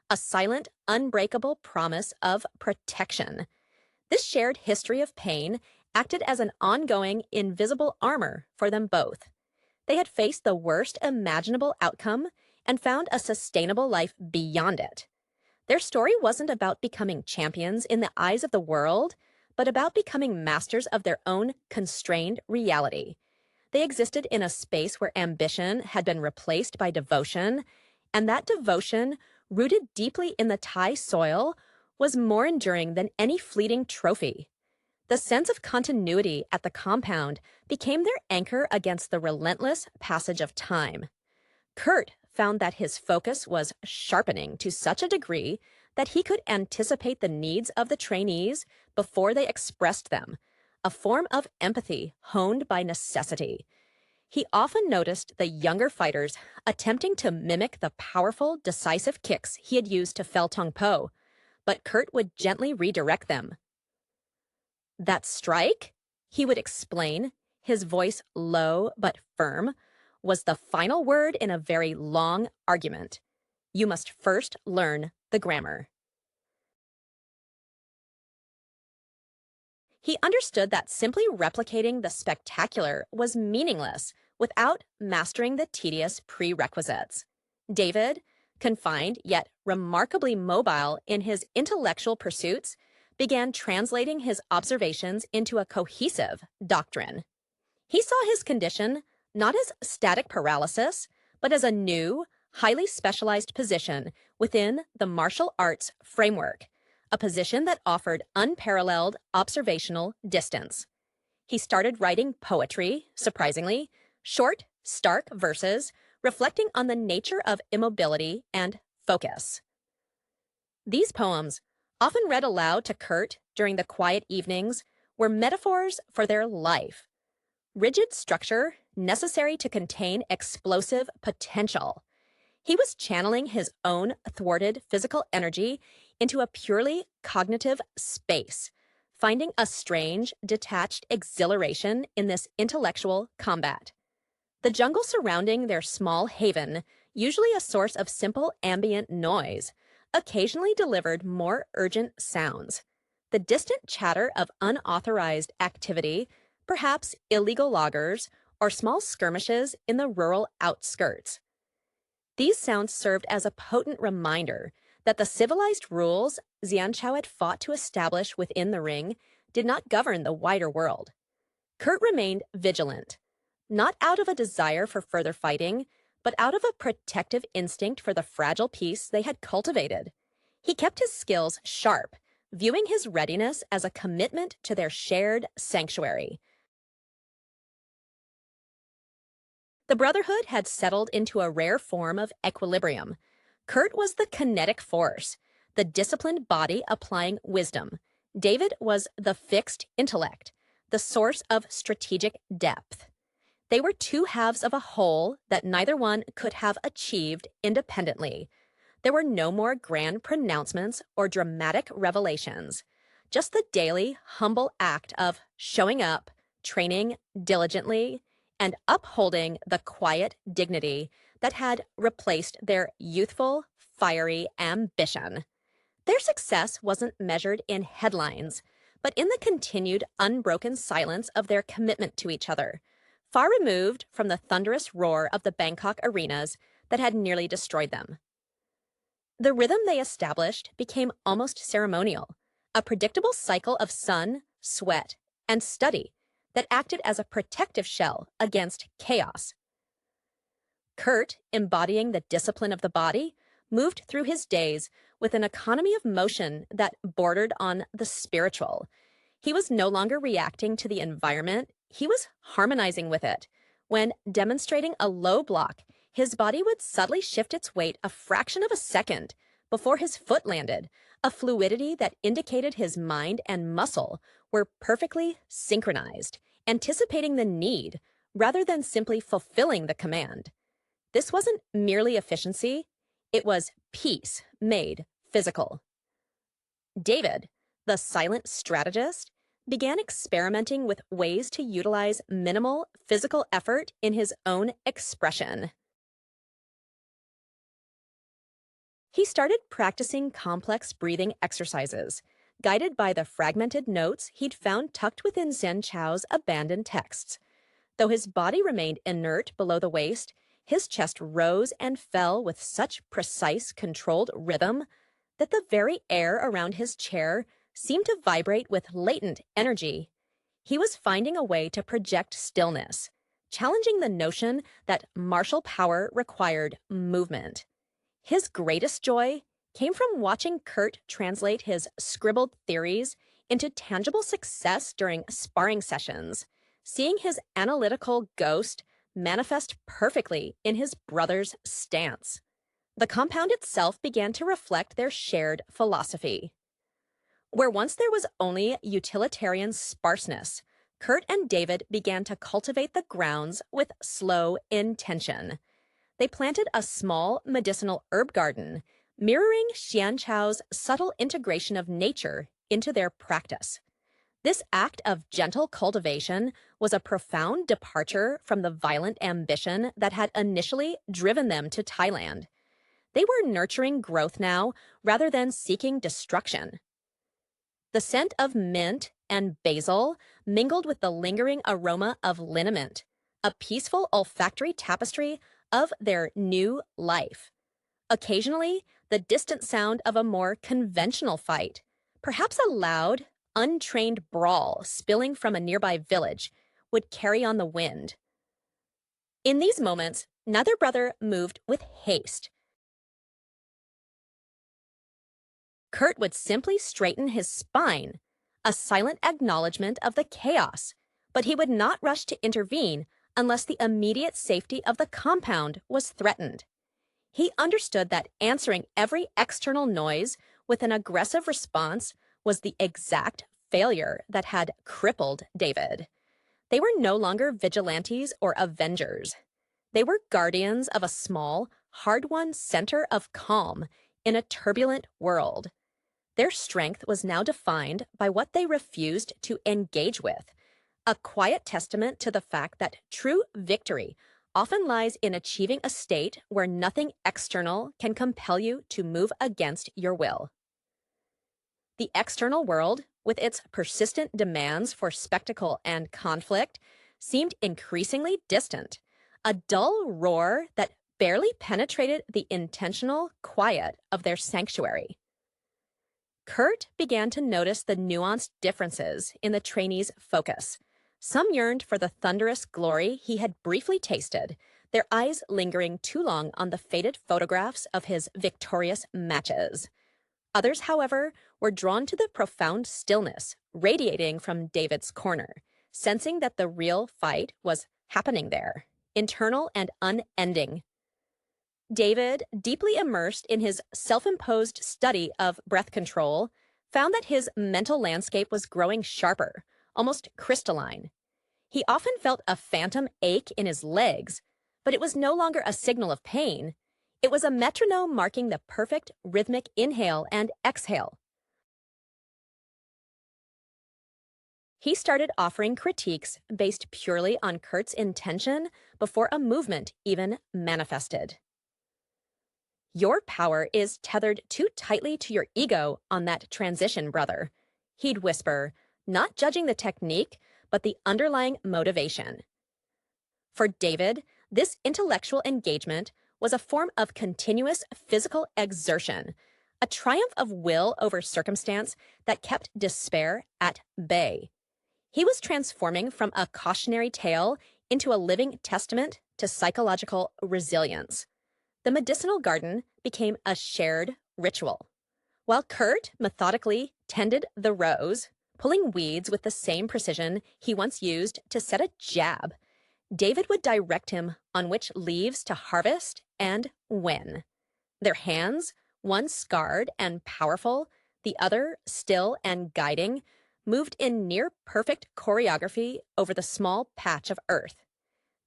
a silent, unbreakable promise of protection. This shared history of pain acted as an ongoing, invisible armor for them both. They had faced the worst imaginable outcome and found a sustainable life beyond it. Their story wasn't about becoming champions in the eyes of the world, but about becoming masters of their own constrained reality. They existed in a space where ambition had been replaced by devotion, and that devotion, rooted deeply in the Thai soil, was more enduring than any fleeting trophy. The sense of continuity at the compound became their anchor against the relentless passage of time. Kurt found that his focus was sharpening to such a degree that he could anticipate the needs of the trainees before they expressed them, a form of empathy honed by necessity. He often noticed the younger fighters attempting to mimic the powerful, decisive kicks he had used to fell Tong Po, but Kurt would gently redirect them. That strike, he would explain, his voice low but firm, was the final word in a very long argument. You must first learn the grammar. He understood that simply replicating the spectacular was meaningless without mastering the tedious prerequisites. David, confined yet remarkably mobile in his intellectual pursuits, began translating his observations into a cohesive doctrine. He saw his condition not as static paralysis, but as a new, highly specialized position within the martial arts framework, a position that offered unparalleled observational distance. He started writing poetry, surprisingly, short, stark verses reflecting on the nature of immobility and focus. These poems, often read aloud to Kurt during the quiet evenings, were metaphors for their life. Rigid structure necessary to contain explosive potential. He was channeling his own thwarted physical energy into a purely cognitive space, finding a strange, detached exhilaration in this intellectual combat. The jungle surrounding their small haven, usually a source of simple ambient noise, occasionally delivered more urgent sounds. The distant chatter of unauthorized activity, perhaps illegal loggers or small skirmishes in the rural outskirts. These sounds served as a potent reminder that the civilized rules Xianchao had fought to establish within the ring did not govern the wider world. Kurt remained vigilant, not out of a desire for further fighting, but out of a protective instinct for the fragile peace they had cultivated. He kept his skills sharp, viewing his readiness as a commitment to their shared sanctuary. The Brotherhood had settled into a rare form of equilibrium. Kurt was the kinetic force, the disciplined body applying wisdom. David was the fixed intellect, the source of strategic depth. They were two halves of a whole that neither one could have achieved independently. There were no more grand pronouncements or dramatic revelations, just the daily, humble act of showing up, training diligently, and upholding the quiet dignity that had replaced their youthful, fiery ambition. Their success wasn't measured in headlines, but in the continued, unbroken silence of their commitment to each other, far removed from the thunderous roar of the Bangkok arenas that had nearly destroyed them. The rhythm they established became almost ceremonial, a predictable cycle of sun, sweat, and study that acted as a protective shell against chaos. Kurt, embodying the discipline of the body, moved through his days with an economy of motion that bordered on the spiritual. He was no longer reacting to the environment, he was harmonizing with it. When demonstrating a low block, his body would subtly shift its weight a fraction of a second before his foot landed, a fluidity that indicated his mind and muscle were perfectly synchronized, anticipating the need rather than simply fulfilling the command. This wasn't merely efficiency, it was peace made physical. David, the silent strategist, began experimenting with ways to utilize minimal physical effort in his own expression. He started practicing complex breathing exercises, guided by the fragmented notes he'd found tucked within Xianchao's abandoned texts. Though his body remained inert below the waist, his chest rose and fell with such precise, controlled rhythm that the very air around his chair seemed to vibrate with latent energy. He was finding a way to project stillness, challenging the notion that martial power required movement. His greatest joy came from watching Kurt translate his scribbled theories into tangible success during sparring sessions, seeing his analytical ghost manifest perfectly in his brother's stance. The compound itself began to reflect their shared philosophy. Where once there was only utilitarian sparseness, Kurt and David began to cultivate the grounds with slow intention. They planted a small medicinal herb garden, mirroring Xianchao's subtle integration of nature into their practice. This act of gentle cultivation was a profound departure from the violent ambition that had initially driven them to Thailand. They were nurturing growth now rather than seeking destruction. The scent of mint and basil mingled with the lingering aroma of liniment, a peaceful olfactory tapestry of their new life. Occasionally, the distant sound of a more conventional fight, perhaps a loud, untrained brawl spilling from a nearby village, would carry on the wind. In these moments, neither brother moved with haste. Kurt would simply straighten his spine, a silent acknowledgement of the chaos, but he would not rush to intervene unless the immediate safety of the compound was threatened. He understood that answering every external noise with an aggressive response was the exact failure that had crippled David. They were no longer vigilantes or avengers. They were guardians of a small, hard-won center of calm in a turbulent world. Their strength was now defined by what they refused to engage with, a quiet testament to the fact that true victory often lies in achieving a state where nothing external can compel you to move against your will. The external world, with its persistent demands for spectacle and conflict, seemed increasingly distant, a dull roar that barely penetrated the intentional quiet of their sanctuary. Kurt began to notice the nuanced differences in the trainees' focus. Some yearned for the thunderous glory he had briefly tasted, their eyes lingering too long on the faded photographs of his victorious matches. Others, however, were drawn to the profound stillness radiating from David's corner, sensing that the real fight was happening there, internal and unending. David, deeply immersed in his self-imposed study of breath control, found that his mental landscape was growing sharper, almost crystalline. He often felt a phantom ache in his legs, but it was no longer a signal of pain. It was a metronome marking the perfect rhythmic inhale and exhale. He started offering critiques based purely on Kurt's intention before a movement even manifested. "Your power is tethered too tightly to your ego on that transition, brother," he'd whisper, not judging the technique, but the underlying motivation. For David, this intellectual engagement was a form of continuous physical exertion, a triumph of will over circumstance that kept despair at bay. He was transforming from a cautionary tale into a living testament to psychological resilience. The medicinal garden became a shared ritual. While Kurt methodically tended the rose, pulling weeds with the same precision he once used to set a jab, David would direct him on which leaves to harvest and when. Their hands, one scarred and powerful, the other still and guiding, moved in near-perfect choreography over the small patch of earth.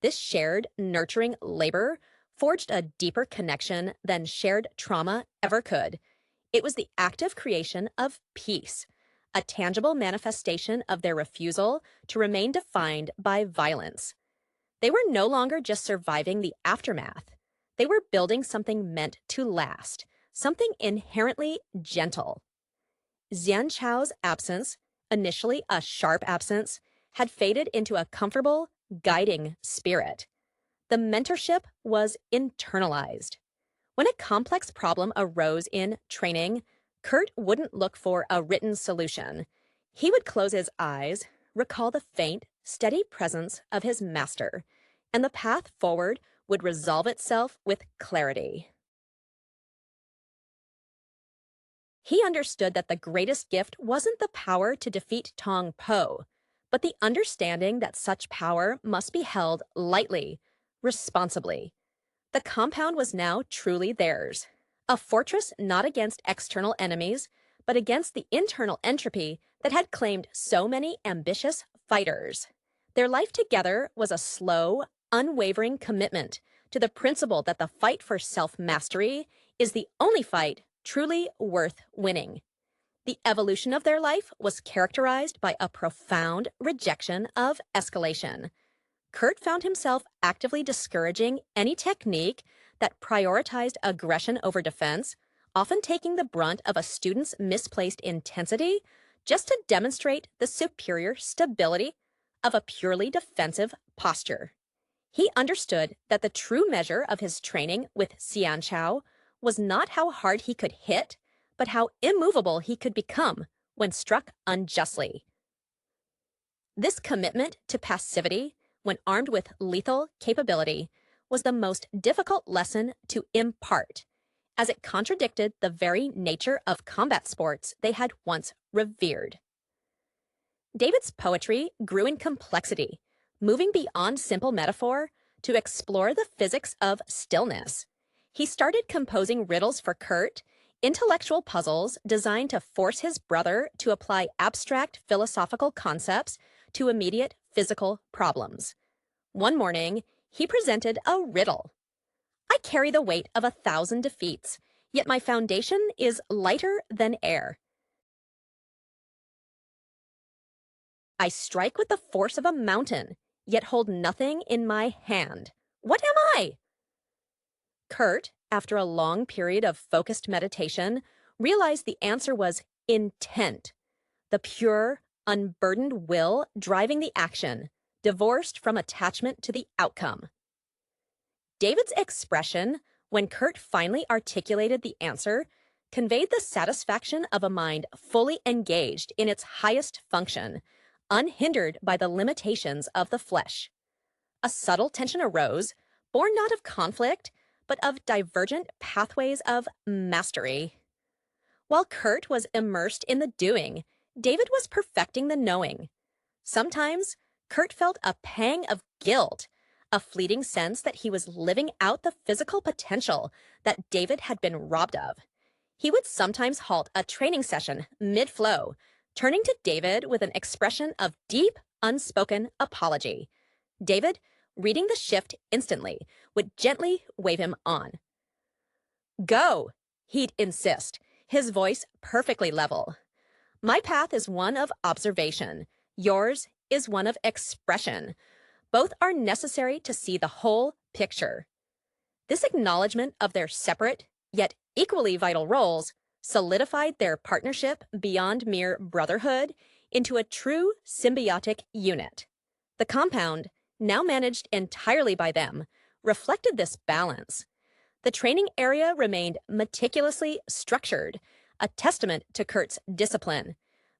This shared, nurturing labor forged a deeper connection than shared trauma ever could. It was the active creation of peace, a tangible manifestation of their refusal to remain defined by violence. They were no longer just surviving the aftermath. They were building something meant to last, something inherently gentle. Xianchao's absence, initially a sharp absence, had faded into a comfortable, guiding spirit. The mentorship was internalized. When a complex problem arose in training, Kurt wouldn't look for a written solution. He would close his eyes, recall the faint, steady presence of his master, and the path forward would resolve itself with clarity. He understood that the greatest gift wasn't the power to defeat Tong Po, but the understanding that such power must be held lightly, responsibly. The compound was now truly theirs, a fortress not against external enemies, but against the internal entropy that had claimed so many ambitious fighters. Their life together was a slow, unwavering commitment to the principle that the fight for self-mastery is the only fight truly worth winning. The evolution of their life was characterized by a profound rejection of escalation. Kurt found himself actively discouraging any technique that prioritized aggression over defense, often taking the brunt of a student's misplaced intensity just to demonstrate the superior stability of a purely defensive posture. He understood that the true measure of his training with Xianchao was not how hard he could hit, but how immovable he could become when struck unjustly. This commitment to passivity, when armed with lethal capability, was the most difficult lesson to impart, as it contradicted the very nature of combat sports they had once revered. David's poetry grew in complexity, moving beyond simple metaphor to explore the physics of stillness. He started composing riddles for Kurt, intellectual puzzles designed to force his brother to apply abstract philosophical concepts to immediate physical problems. One morning, he presented a riddle. I carry the weight of 1,000 defeats, yet my foundation is lighter than air. I strike with the force of a mountain, yet hold nothing in my hand. What am I? Kurt, after a long period of focused meditation, realized the answer was intent, the pure, unburdened will driving the action, divorced from attachment to the outcome. David's expression, when Kurt finally articulated the answer, conveyed the satisfaction of a mind fully engaged in its highest function, unhindered by the limitations of the flesh. A subtle tension arose, born not of conflict, but of divergent pathways of mastery. While Kurt was immersed in the doing, David was perfecting the knowing. Sometimes, Kurt felt a pang of guilt, a fleeting sense that he was living out the physical potential that David had been robbed of. He would sometimes halt a training session mid-flow, turning to David with an expression of deep, unspoken apology. David, reading the shift instantly, would gently wave him on. Go, he'd insist, his voice perfectly level. My path is one of observation. Yours is one of expression. Both are necessary to see the whole picture. This acknowledgement of their separate, yet equally vital roles solidified their partnership beyond mere brotherhood into a true symbiotic unit. The compound, now managed entirely by them, reflected this balance. The training area remained meticulously structured, a testament to Kurt's discipline.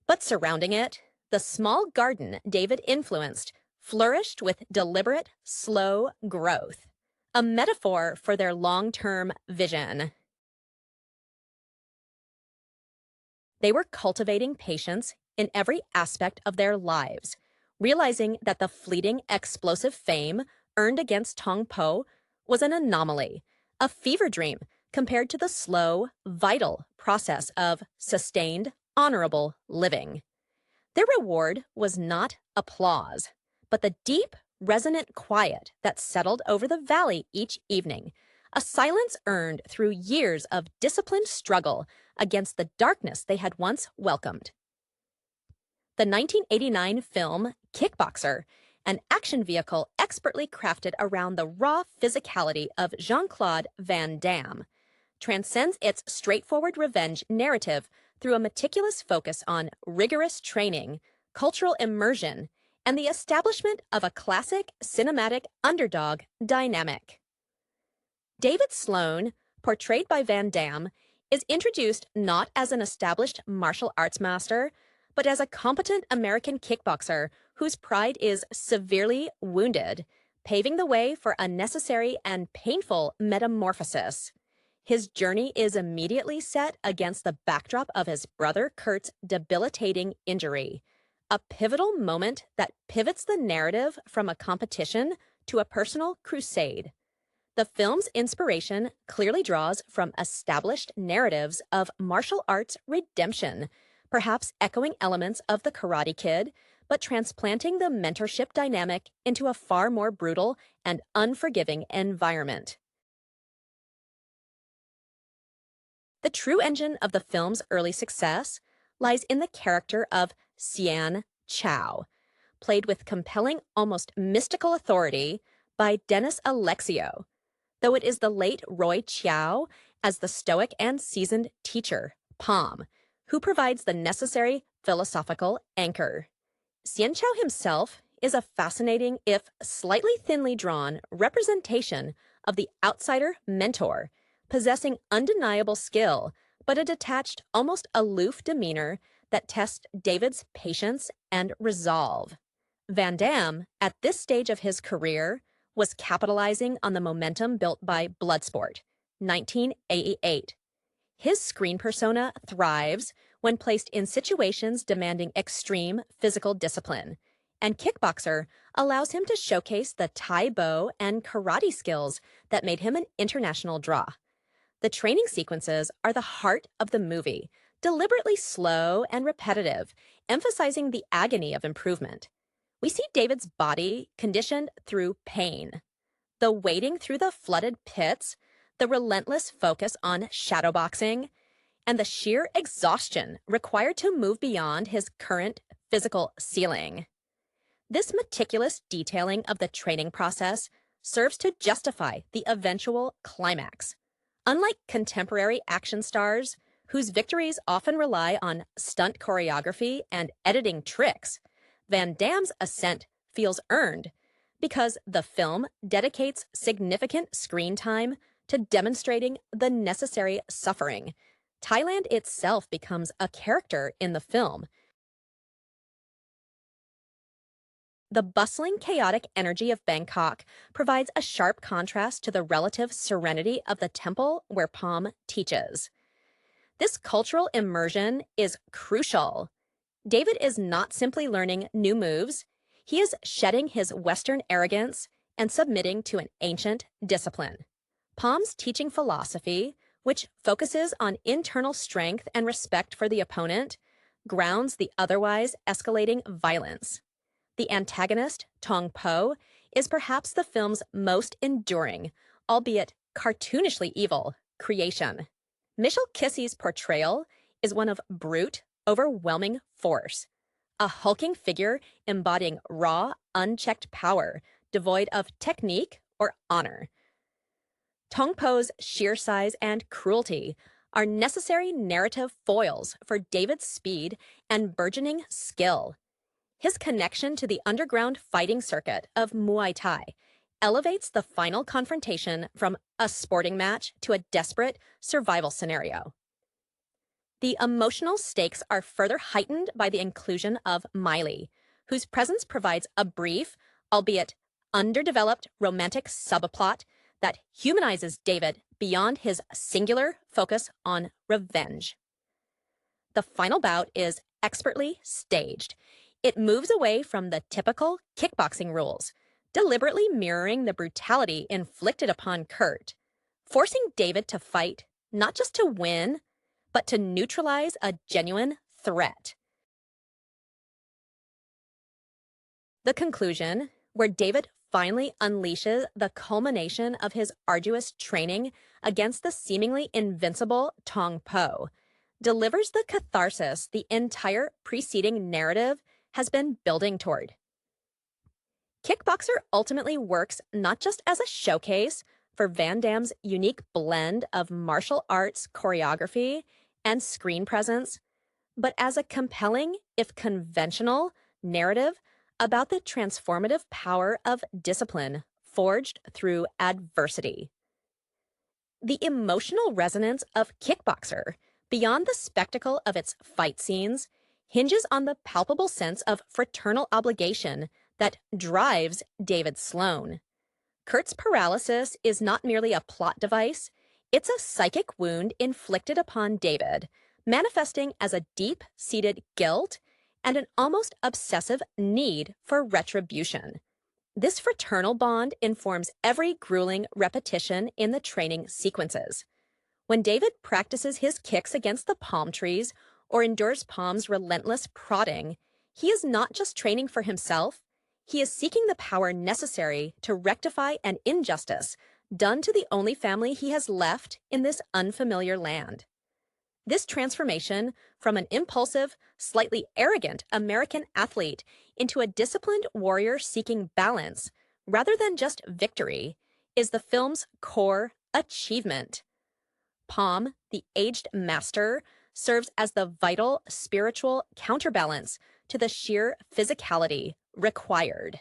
But surrounding it, the small garden David influenced flourished with deliberate, slow growth, a metaphor for their long-term vision. They were cultivating patience in every aspect of their lives, realizing that the fleeting, explosive fame earned against Tong Po was an anomaly, a fever dream compared to the slow, vital process of sustained, honorable living. Their reward was not applause, but the deep, resonant quiet that settled over the valley each evening, a silence earned through years of disciplined struggle against the darkness they had once welcomed. The 1989 film Kickboxer, an action vehicle expertly crafted around the raw physicality of Jean-Claude Van Damme, transcends its straightforward revenge narrative through a meticulous focus on rigorous training, cultural immersion, and the establishment of a classic cinematic underdog dynamic. David Sloan, portrayed by Van Damme, is introduced not as an established martial arts master, but as a competent American kickboxer whose pride is severely wounded, paving the way for a necessary and painful metamorphosis. His journey is immediately set against the backdrop of his brother Kurt's debilitating injury, a pivotal moment that pivots the narrative from a competition to a personal crusade. The film's inspiration clearly draws from established narratives of martial arts redemption, perhaps echoing elements of The Karate Kid, but transplanting the mentorship dynamic into a far more brutal and unforgiving environment. The true engine of the film's early success lies in the character of Xian Chow, played with compelling, almost mystical authority by Dennis Alexio, though it is the late Roy Chiao as the stoic and seasoned teacher, Palm, who provides the necessary philosophical anchor. Xian Chow himself is a fascinating, if slightly thinly drawn, representation of the outsider mentor, possessing undeniable skill, but a detached, almost aloof demeanor that tests David's patience and resolve. Van Damme, at this stage of his career, was capitalizing on the momentum built by Bloodsport, 1988. His screen persona thrives when placed in situations demanding extreme physical discipline, and Kickboxer allows him to showcase the Tai Bo and karate skills that made him an international draw. The training sequences are the heart of the movie, deliberately slow and repetitive, emphasizing the agony of improvement. We see David's body conditioned through pain. The wading through the flooded pits, the relentless focus on shadowboxing, and the sheer exhaustion required to move beyond his current physical ceiling. This meticulous detailing of the training process serves to justify the eventual climax. Unlike contemporary action stars, whose victories often rely on stunt choreography and editing tricks, Van Damme's ascent feels earned because the film dedicates significant screen time to demonstrating the necessary suffering. Thailand itself becomes a character in the film. The bustling, chaotic energy of Bangkok provides a sharp contrast to the relative serenity of the temple where Palm teaches. This cultural immersion is crucial. David is not simply learning new moves, he is shedding his Western arrogance and submitting to an ancient discipline. Palm's teaching philosophy, which focuses on internal strength and respect for the opponent, grounds the otherwise escalating violence. The antagonist, Tong Po, is perhaps the film's most enduring, albeit cartoonishly evil, creation. Michelle Kissie's portrayal is one of brute, overwhelming force, a hulking figure embodying raw, unchecked power, devoid of technique or honor. Tong Po's sheer size and cruelty are necessary narrative foils for David's speed and burgeoning skill. His connection to the underground fighting circuit of Muay Thai elevates the final confrontation from a sporting match to a desperate survival scenario. The emotional stakes are further heightened by the inclusion of Miley, whose presence provides a brief, albeit underdeveloped romantic subplot that humanizes David beyond his singular focus on revenge. The final bout is expertly staged. It moves away from the typical kickboxing rules, deliberately mirroring the brutality inflicted upon Kurt, forcing David to fight not just to win, but to neutralize a genuine threat. The conclusion, where David finally unleashes the culmination of his arduous training against the seemingly invincible Tong Po, delivers the catharsis the entire preceding narrative has been building toward. Kickboxer ultimately works not just as a showcase for Van Damme's unique blend of martial arts choreography and screen presence, but as a compelling, if conventional, narrative about the transformative power of discipline forged through adversity. The emotional resonance of Kickboxer, beyond the spectacle of its fight scenes, hinges on the palpable sense of fraternal obligation that drives David Sloan. Kurt's paralysis is not merely a plot device, it's a psychic wound inflicted upon David, manifesting as a deep-seated guilt and an almost obsessive need for retribution. This fraternal bond informs every grueling repetition in the training sequences. When David practices his kicks against the palm trees or endures Palm's relentless prodding, he is not just training for himself, he is seeking the power necessary to rectify an injustice done to the only family he has left in this unfamiliar land. This transformation from an impulsive, slightly arrogant American athlete into a disciplined warrior seeking balance, rather than just victory, is the film's core achievement. Palm, the aged master, serves as the vital spiritual counterbalance to the sheer physicality required.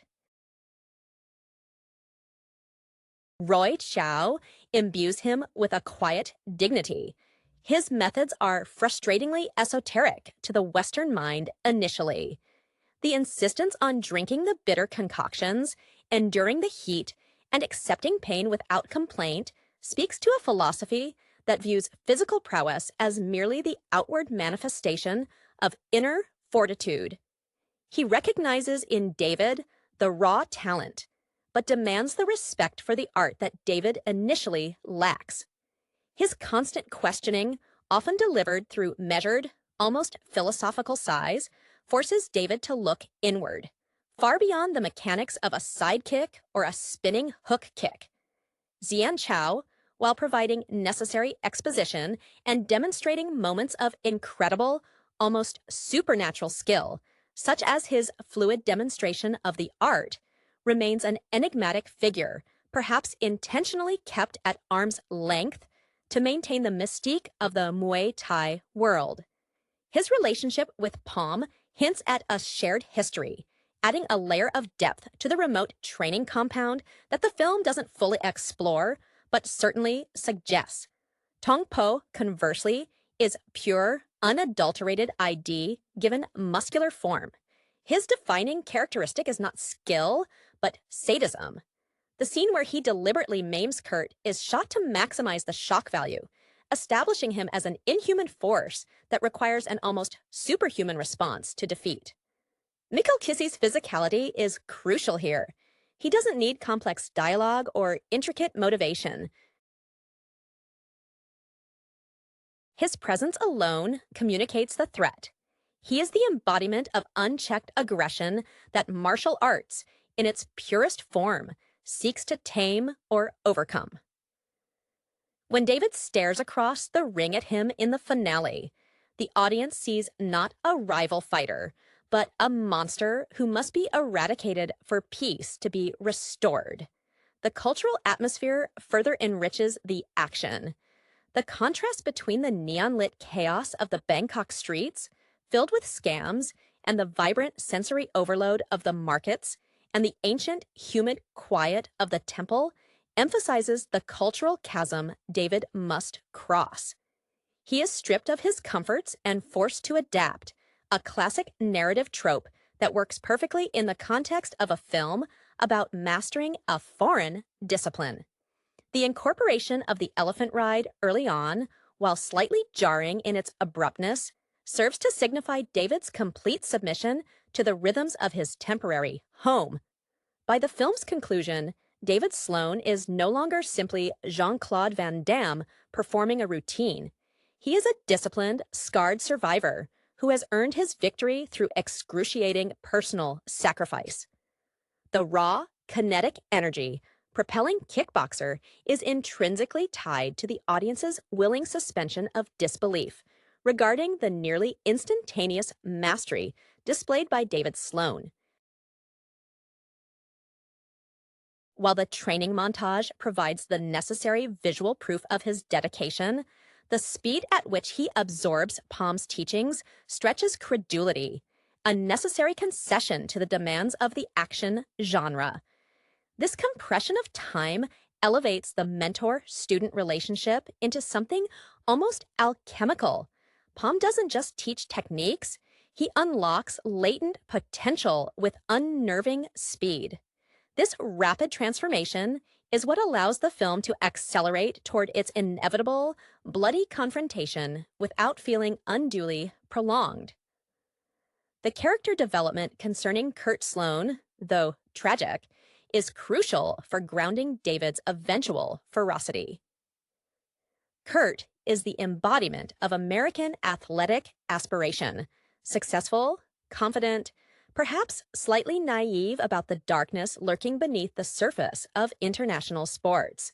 Roy Chow imbues him with a quiet dignity. His methods are frustratingly esoteric to the Western mind initially. The insistence on drinking the bitter concoctions, enduring the heat, and accepting pain without complaint speaks to a philosophy that views physical prowess as merely the outward manifestation of inner fortitude. He recognizes in David the raw talent, but demands the respect for the art that David initially lacks. His constant questioning, often delivered through measured, almost philosophical sighs, forces David to look inward, far beyond the mechanics of a sidekick or a spinning hook kick. Xian Chao, while providing necessary exposition and demonstrating moments of incredible, almost supernatural skill, such as his fluid demonstration of the art, remains an enigmatic figure, perhaps intentionally kept at arm's length to maintain the mystique of the Muay Thai world. His relationship with Palm hints at a shared history, adding a layer of depth to the remote training compound that the film doesn't fully explore, but certainly suggests. Tong Po, conversely, is pure, unadulterated ID given muscular form. His defining characteristic is not skill, but sadism. The scene where he deliberately maims Kurt is shot to maximize the shock value, establishing him as an inhuman force that requires an almost superhuman response to defeat. Mikkel Kissie's physicality is crucial here. He doesn't need complex dialogue or intricate motivation. His presence alone communicates the threat. He is the embodiment of unchecked aggression that martial arts, in its purest form, seeks to tame or overcome. When David stares across the ring at him in the finale, the audience sees not a rival fighter, but a monster who must be eradicated for peace to be restored. The cultural atmosphere further enriches the action. The contrast between the neon-lit chaos of the Bangkok streets, filled with scams, and the vibrant sensory overload of the markets, and the ancient, humid quiet of the temple emphasizes the cultural chasm David must cross. He is stripped of his comforts and forced to adapt, a classic narrative trope that works perfectly in the context of a film about mastering a foreign discipline. The incorporation of the elephant ride early on, while slightly jarring in its abruptness, serves to signify David's complete submission to the rhythms of his temporary home. By the film's conclusion, David Sloan is no longer simply Jean-Claude Van Damme performing a routine. He is a disciplined, scarred survivor who has earned his victory through excruciating personal sacrifice. The raw, kinetic energy propelling Kickboxer is intrinsically tied to the audience's willing suspension of disbelief regarding the nearly instantaneous mastery displayed by David Sloan. While the training montage provides the necessary visual proof of his dedication, the speed at which he absorbs Palm's teachings stretches credulity, a necessary concession to the demands of the action genre. This compression of time elevates the mentor-student relationship into something almost alchemical. Palm doesn't just teach techniques, he unlocks latent potential with unnerving speed. This rapid transformation is what allows the film to accelerate toward its inevitable, bloody confrontation without feeling unduly prolonged. The character development concerning Kurt Sloan, though tragic, is crucial for grounding David's eventual ferocity. Kurt is the embodiment of American athletic aspiration, successful, confident, perhaps slightly naive about the darkness lurking beneath the surface of international sports.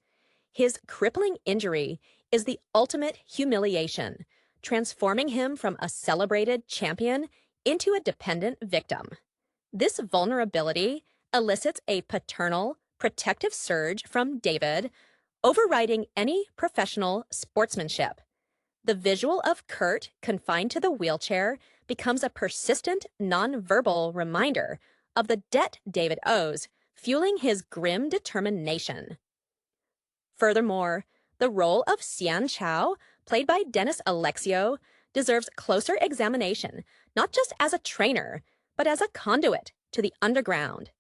His crippling injury is the ultimate humiliation, transforming him from a celebrated champion into a dependent victim. This vulnerability elicits a paternal, protective surge from David, overriding any professional sportsmanship. The visual of Kurt confined to the wheelchair becomes a persistent, nonverbal reminder of the debt David owes, fueling his grim determination. Furthermore, the role of Xian Chao, played by Dennis Alexio, deserves closer examination, not just as a trainer, but as a conduit to the underground.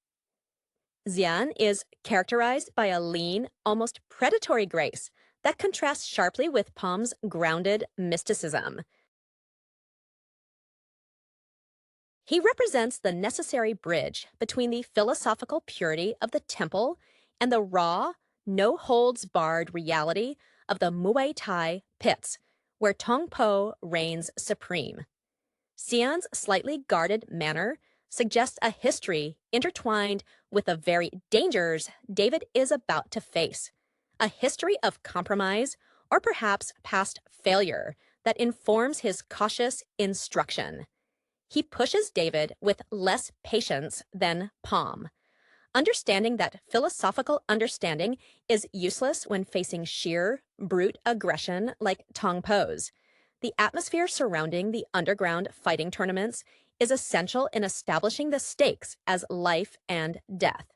Xian is characterized by a lean, almost predatory grace that contrasts sharply with Palm's grounded mysticism. He represents the necessary bridge between the philosophical purity of the temple and the raw, no-holds-barred reality of the Muay Thai pits, where Tong Po reigns supreme. Xian's slightly guarded manner suggests a history intertwined with the very dangers David is about to face, a history of compromise or perhaps past failure that informs his cautious instruction. He pushes David with less patience than Palm, understanding that philosophical understanding is useless when facing sheer, brute aggression like Tong Po's. The atmosphere surrounding the underground fighting tournaments is essential in establishing the stakes as life and death.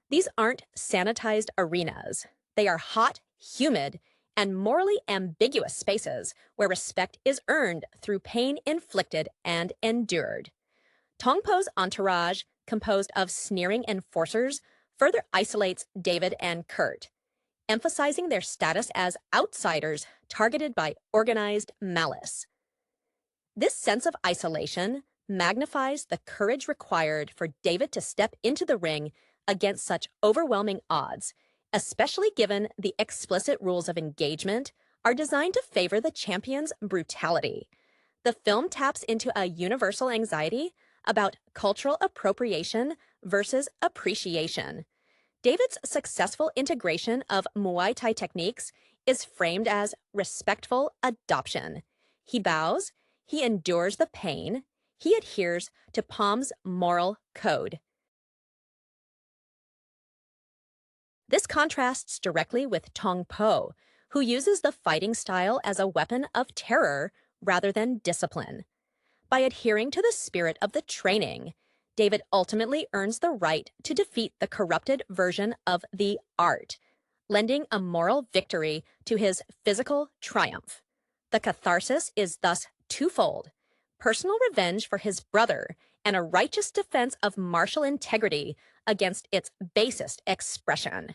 These aren't sanitized arenas. They are hot, humid, and morally ambiguous spaces where respect is earned through pain inflicted and endured. Tong Po's entourage, composed of sneering enforcers, further isolates David and Kurt, emphasizing their status as outsiders targeted by organized malice. This sense of isolation magnifies the courage required for David to step into the ring against such overwhelming odds, especially given the explicit rules of engagement are designed to favor the champion's brutality. The film taps into a universal anxiety about cultural appropriation versus appreciation. David's successful integration of Muay Thai techniques is framed as respectful adoption. He bows, he endures the pain, he adheres to Palm's moral code. This contrasts directly with Tong Po, who uses the fighting style as a weapon of terror rather than discipline. By adhering to the spirit of the training, David ultimately earns the right to defeat the corrupted version of the art, lending a moral victory to his physical triumph. The catharsis is thus twofold: personal revenge for his brother and a righteous defense of martial integrity against its basest expression.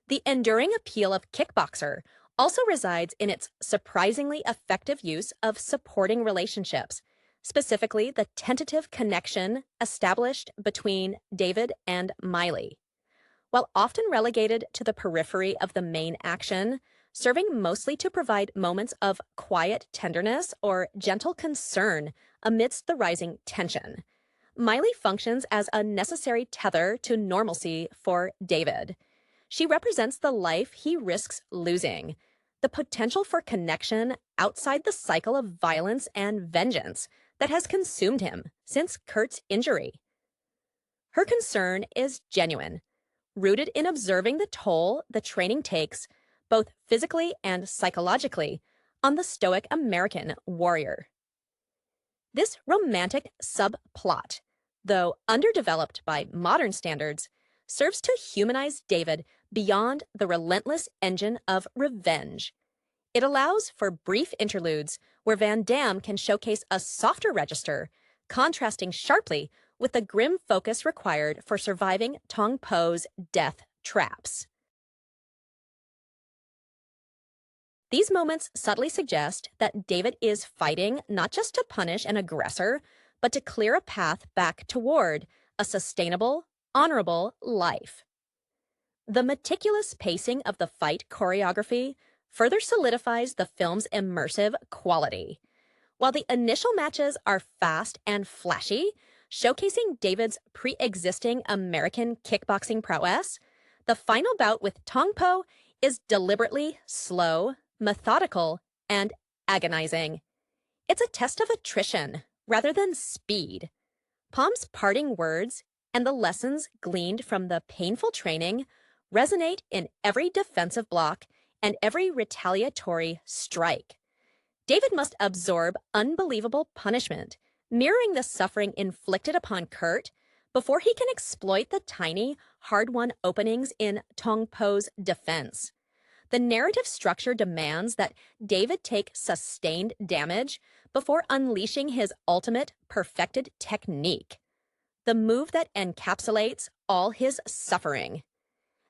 The enduring appeal of Kickboxer also resides in its surprisingly effective use of supporting relationships, specifically the tentative connection established between David and Miley. While often relegated to the periphery of the main action, serving mostly to provide moments of quiet tenderness or gentle concern amidst the rising tension, Miley functions as a necessary tether to normalcy for David. She represents the life he risks losing, the potential for connection outside the cycle of violence and vengeance that has consumed him since Kurt's injury. Her concern is genuine, rooted in observing the toll the training takes, both physically and psychologically, on the stoic American warrior. This romantic subplot, though underdeveloped by modern standards, serves to humanize David beyond the relentless engine of revenge. It allows for brief interludes where Van Damme can showcase a softer register, contrasting sharply with the grim focus required for surviving Tong Po's death traps. These moments subtly suggest that David is fighting not just to punish an aggressor, but to clear a path back toward a sustainable, honorable life. The meticulous pacing of the fight choreography further solidifies the film's immersive quality. While the initial matches are fast and flashy, showcasing David's pre-existing American kickboxing prowess, the final bout with Tong Po is deliberately slow, methodical, and agonizing. It's a test of attrition rather than speed. Palm's parting words and the lessons gleaned from the painful training resonate in every defensive block and every retaliatory strike. David must absorb unbelievable punishment, mirroring the suffering inflicted upon Kurt, before he can exploit the tiny, hard-won openings in Tong Po's defense. The narrative structure demands that David take sustained damage before unleashing his ultimate perfected technique. The move that encapsulates all his suffering.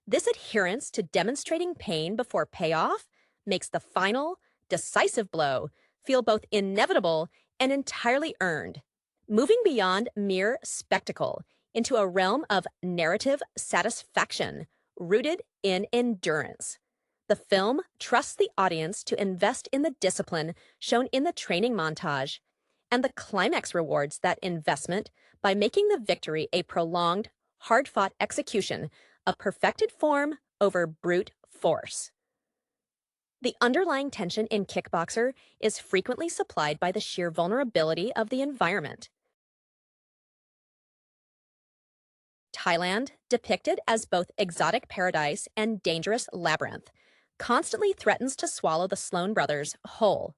This adherence to demonstrating pain before payoff makes the final, decisive blow feel both inevitable and entirely earned, moving beyond mere spectacle into a realm of narrative satisfaction rooted in endurance. The film trusts the audience to invest in the discipline shown in the training montage, and the climax rewards that investment by making the victory a prolonged, hard-fought execution of perfected form over brute force. The underlying tension in Kickboxer is frequently supplied by the sheer vulnerability of the environment. Thailand, depicted as both exotic paradise and dangerous labyrinth, constantly threatens to swallow the Sloan brothers whole.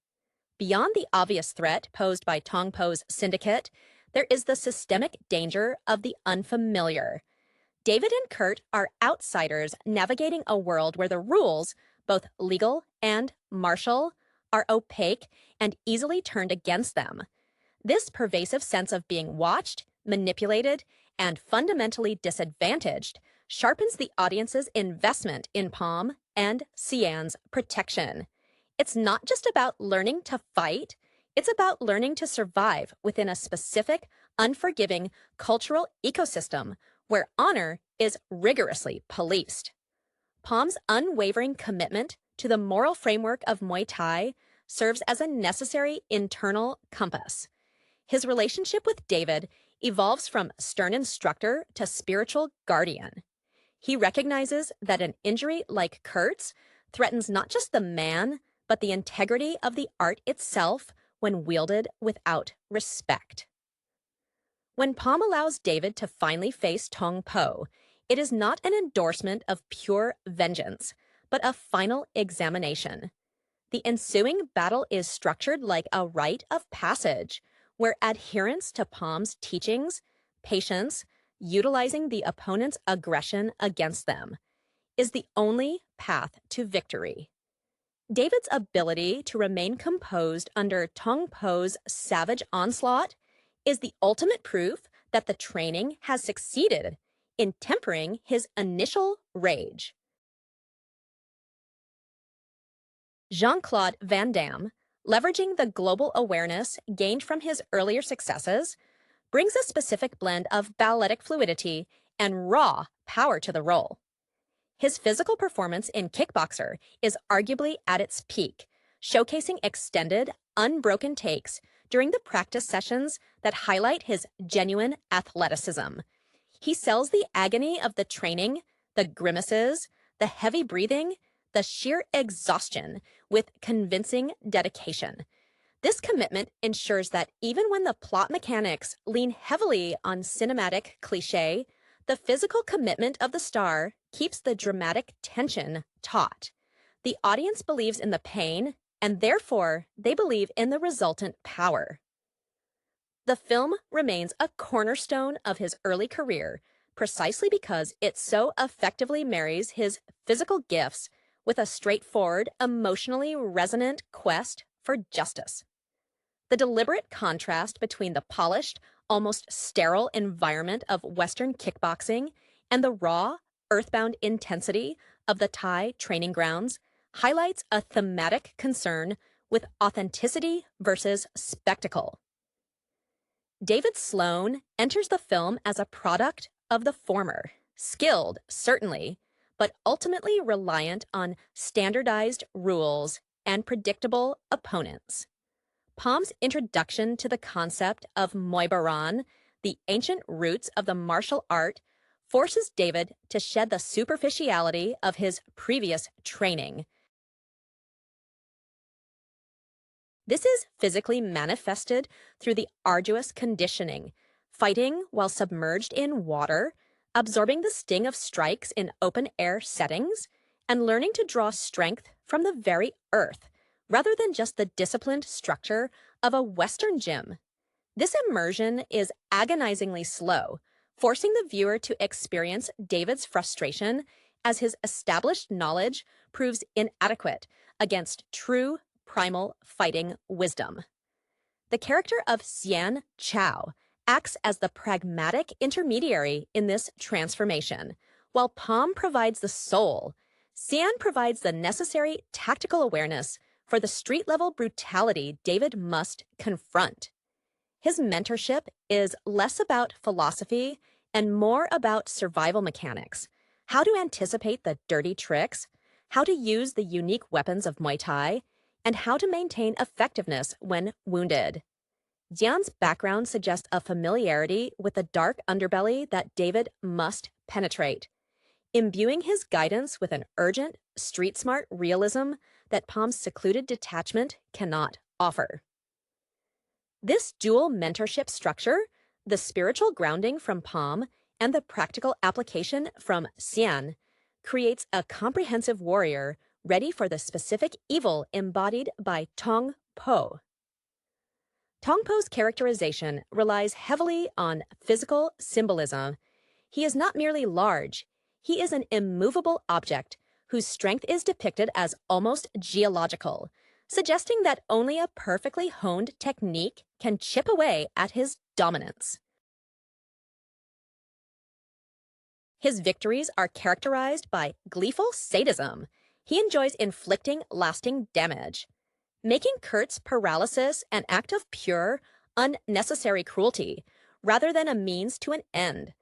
Beyond the obvious threat posed by Tong Po's syndicate, there is the systemic danger of the unfamiliar. David and Kurt are outsiders navigating a world where the rules, both legal and martial, are opaque and easily turned against them. This pervasive sense of being watched, manipulated, and fundamentally disadvantaged sharpens the audience's investment in Palm and Sian's protection. It's not just about learning to fight, it's about learning to survive within a specific, unforgiving cultural ecosystem where honor is rigorously policed. Palm's unwavering commitment to the moral framework of Muay Thai serves as a necessary internal compass. His relationship with David evolves from stern instructor to spiritual guardian. He recognizes that an injury like Kurt's threatens not just the man, but the integrity of the art itself when wielded without respect. When Palm allows David to finally face Tong Po, it is not an endorsement of pure vengeance, but a final examination. The ensuing battle is structured like a rite of passage, where adherence to Palm's teachings, patience, utilizing the opponent's aggression against them, is the only path to victory. David's ability to remain composed under Tong Po's savage onslaught is the ultimate proof that the training has succeeded in tempering his initial rage. Jean-Claude Van Damme, leveraging the global awareness gained from his earlier successes, brings a specific blend of balletic fluidity and raw power to the role. His physical performance in Kickboxer is arguably at its peak, showcasing extended, unbroken takes during the practice sessions that highlight his genuine athleticism. He sells the agony of the training, the grimaces, the heavy breathing, the sheer exhaustion with convincing dedication. This commitment ensures that even when the plot mechanics lean heavily on cinematic cliché, the physical commitment of the star keeps the dramatic tension taut. The audience believes in the pain, and therefore they believe in the resultant power. The film remains a cornerstone of his early career precisely because it so effectively marries his physical gifts with a straightforward, emotionally resonant quest for justice. The deliberate contrast between the polished, almost sterile environment of Western kickboxing and the raw, earthbound intensity of the Thai training grounds highlights a thematic concern with authenticity versus spectacle. David Sloan enters the film as a product of the former, skilled, certainly, but ultimately reliant on standardized rules and predictable opponents. Palm's introduction to the concept of Muay Baran, the ancient roots of the martial art, forces David to shed the superficiality of his previous training. This is physically manifested through the arduous conditioning, fighting while submerged in water, absorbing the sting of strikes in open-air settings, and learning to draw strength from the very earth, rather than just the disciplined structure of a Western gym. This immersion is agonizingly slow, forcing the viewer to experience David's frustration as his established knowledge proves inadequate against true primal fighting wisdom. The character of Xian Chao, acts as the pragmatic intermediary in this transformation. While Palm provides the soul, Sian provides the necessary tactical awareness for the street-level brutality David must confront. His mentorship is less about philosophy and more about survival mechanics, how to anticipate the dirty tricks, how to use the unique weapons of Muay Thai, and how to maintain effectiveness when wounded. Jian's background suggests a familiarity with the dark underbelly that David must penetrate, imbuing his guidance with an urgent, street-smart realism that Palm's secluded detachment cannot offer. This dual mentorship structure, the spiritual grounding from Palm and the practical application from Xian, creates a comprehensive warrior ready for the specific evil embodied by Tong Po. Tong Po's characterization relies heavily on physical symbolism. He is not merely large, he is an immovable object whose strength is depicted as almost geological, suggesting that only a perfectly honed technique can chip away at his dominance. His victories are characterized by gleeful sadism. He enjoys inflicting lasting damage, making Kurt's paralysis an act of pure, unnecessary cruelty, rather than a means to an end.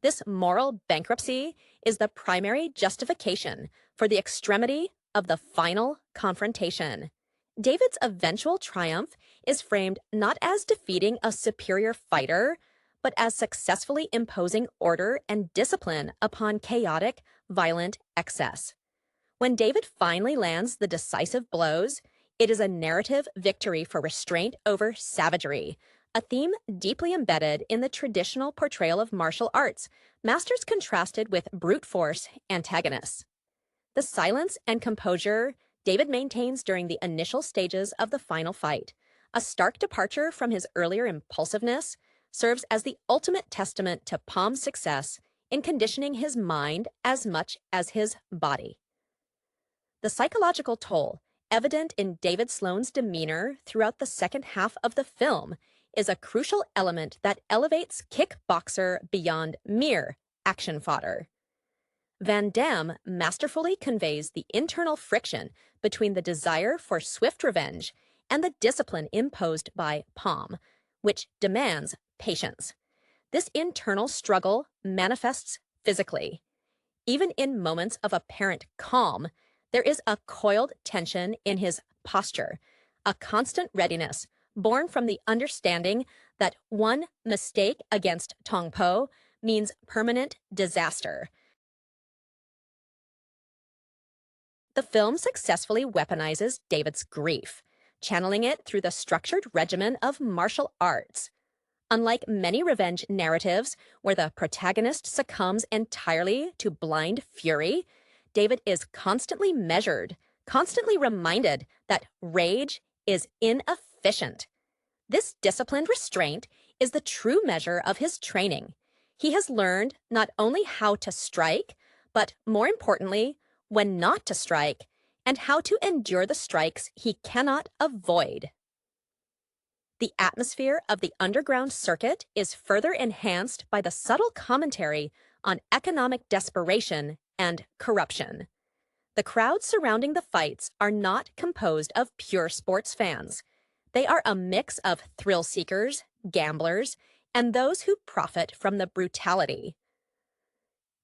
This moral bankruptcy is the primary justification for the extremity of the final confrontation. David's eventual triumph is framed not as defeating a superior fighter, but as successfully imposing order and discipline upon chaotic, violent excess. When David finally lands the decisive blows, it is a narrative victory for restraint over savagery, a theme deeply embedded in the traditional portrayal of martial arts, masters contrasted with brute force antagonists. The silence and composure David maintains during the initial stages of the final fight, a stark departure from his earlier impulsiveness, serves as the ultimate testament to Palm's success in conditioning his mind as much as his body. The psychological toll, evident in David Sloan's demeanor throughout the second half of the film, is a crucial element that elevates Kickboxer beyond mere action fodder. Van Damme masterfully conveys the internal friction between the desire for swift revenge and the discipline imposed by Palm, which demands patience. This internal struggle manifests physically. Even in moments of apparent calm, there is a coiled tension in his posture, a constant readiness born from the understanding that one mistake against Tong Po means permanent disaster. The film successfully weaponizes David's grief, channeling it through the structured regimen of martial arts. Unlike many revenge narratives where the protagonist succumbs entirely to blind fury, David is constantly measured, constantly reminded that rage is inefficient. This disciplined restraint is the true measure of his training. He has learned not only how to strike, but more importantly, when not to strike, and how to endure the strikes he cannot avoid. The atmosphere of the underground circuit is further enhanced by the subtle commentary on economic desperation and corruption. The crowds surrounding the fights are not composed of pure sports fans. They are a mix of thrill seekers, gamblers, and those who profit from the brutality.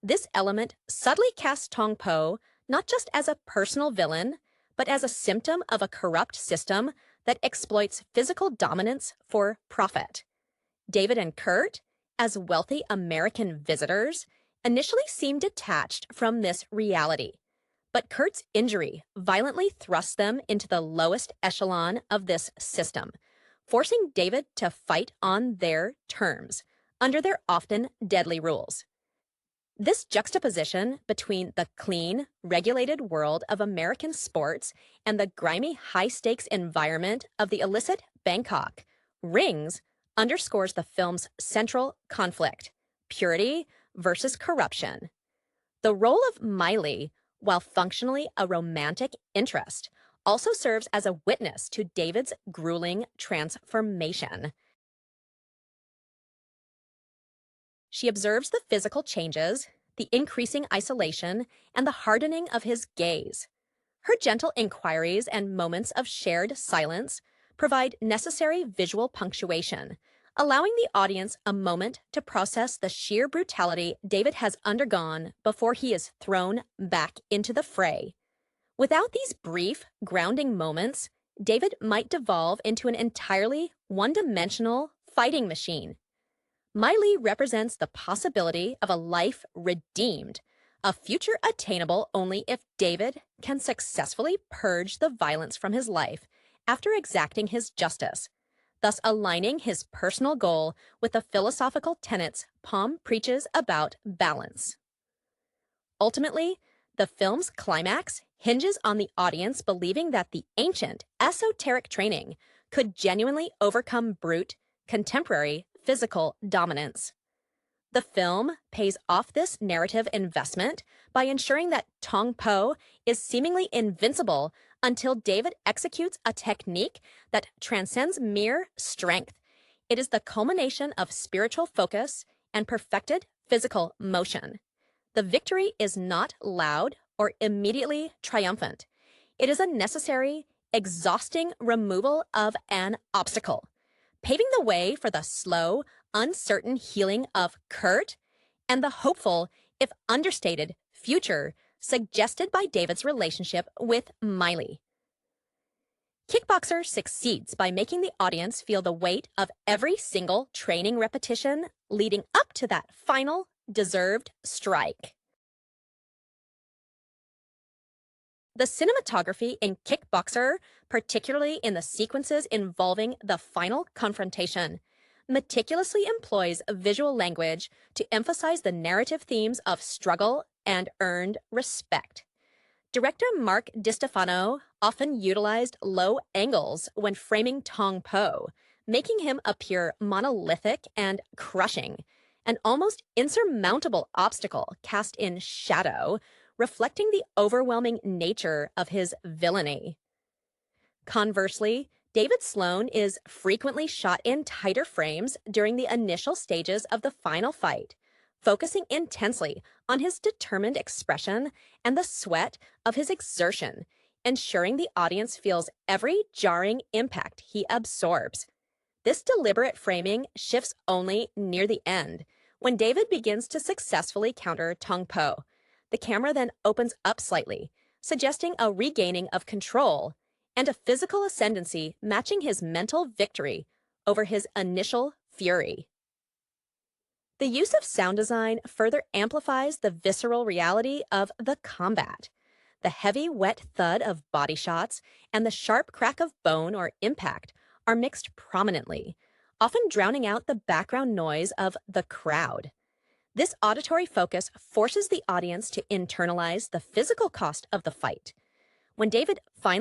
This element subtly casts Tong Po not just as a personal villain, but as a symptom of a corrupt system that exploits physical dominance for profit. David and Kurt, as wealthy American visitors, initially seem detached from this reality. But Kurt's injury violently thrusts them into the lowest echelon of this system, forcing David to fight on their terms, under their often deadly rules. This juxtaposition between the clean, regulated world of American sports and the grimy, high-stakes environment of the illicit Bangkok rings underscores the film's central conflict: purity versus corruption. The role of Miley, while functionally a romantic interest, also serves as a witness to David's grueling transformation. She observes the physical changes, the increasing isolation, and the hardening of his gaze. Her gentle inquiries and moments of shared silence provide necessary visual punctuation, allowing the audience a moment to process the sheer brutality David has undergone before he is thrown back into the fray. Without these brief, grounding moments, David might devolve into an entirely one-dimensional fighting machine. Miley represents the possibility of a life redeemed, a future attainable only if David can successfully purge the violence from his life after exacting his justice, thus aligning his personal goal with the philosophical tenets Palm preaches about balance. Ultimately, the film's climax hinges on the audience believing that the ancient, esoteric training could genuinely overcome brute, contemporary physical dominance. The film pays off this narrative investment by ensuring that Tong Po is seemingly invincible until David executes a technique that transcends mere strength. It is the culmination of spiritual focus and perfected physical motion. The victory is not loud or immediately triumphant. It is a necessary, exhausting removal of an obstacle, paving the way for the slow, uncertain healing of Kurt and the hopeful, if understated, future suggested by David's relationship with Miley. Kickboxer succeeds by making the audience feel the weight of every single training repetition leading up to that final, deserved strike. The cinematography in Kickboxer, particularly in the sequences involving the final confrontation, meticulously employs visual language to emphasize the narrative themes of struggle and earned respect. Director Mark DiStefano often utilized low angles when framing Tong Po, making him appear monolithic and crushing, an almost insurmountable obstacle cast in shadow, reflecting the overwhelming nature of his villainy. Conversely, David Sloan is frequently shot in tighter frames during the initial stages of the final fight, focusing intensely on his determined expression and the sweat of his exertion, ensuring the audience feels every jarring impact he absorbs. This deliberate framing shifts only near the end, when David begins to successfully counter Tong Po. The camera then opens up slightly, suggesting a regaining of control and a physical ascendancy matching his mental victory over his initial fury. The use of sound design further amplifies the visceral reality of the combat. The heavy, wet thud of body shots and the sharp crack of bone or impact are mixed prominently, often drowning out the background noise of the crowd. This auditory focus forces the audience to internalize the physical cost of the fight. When David finally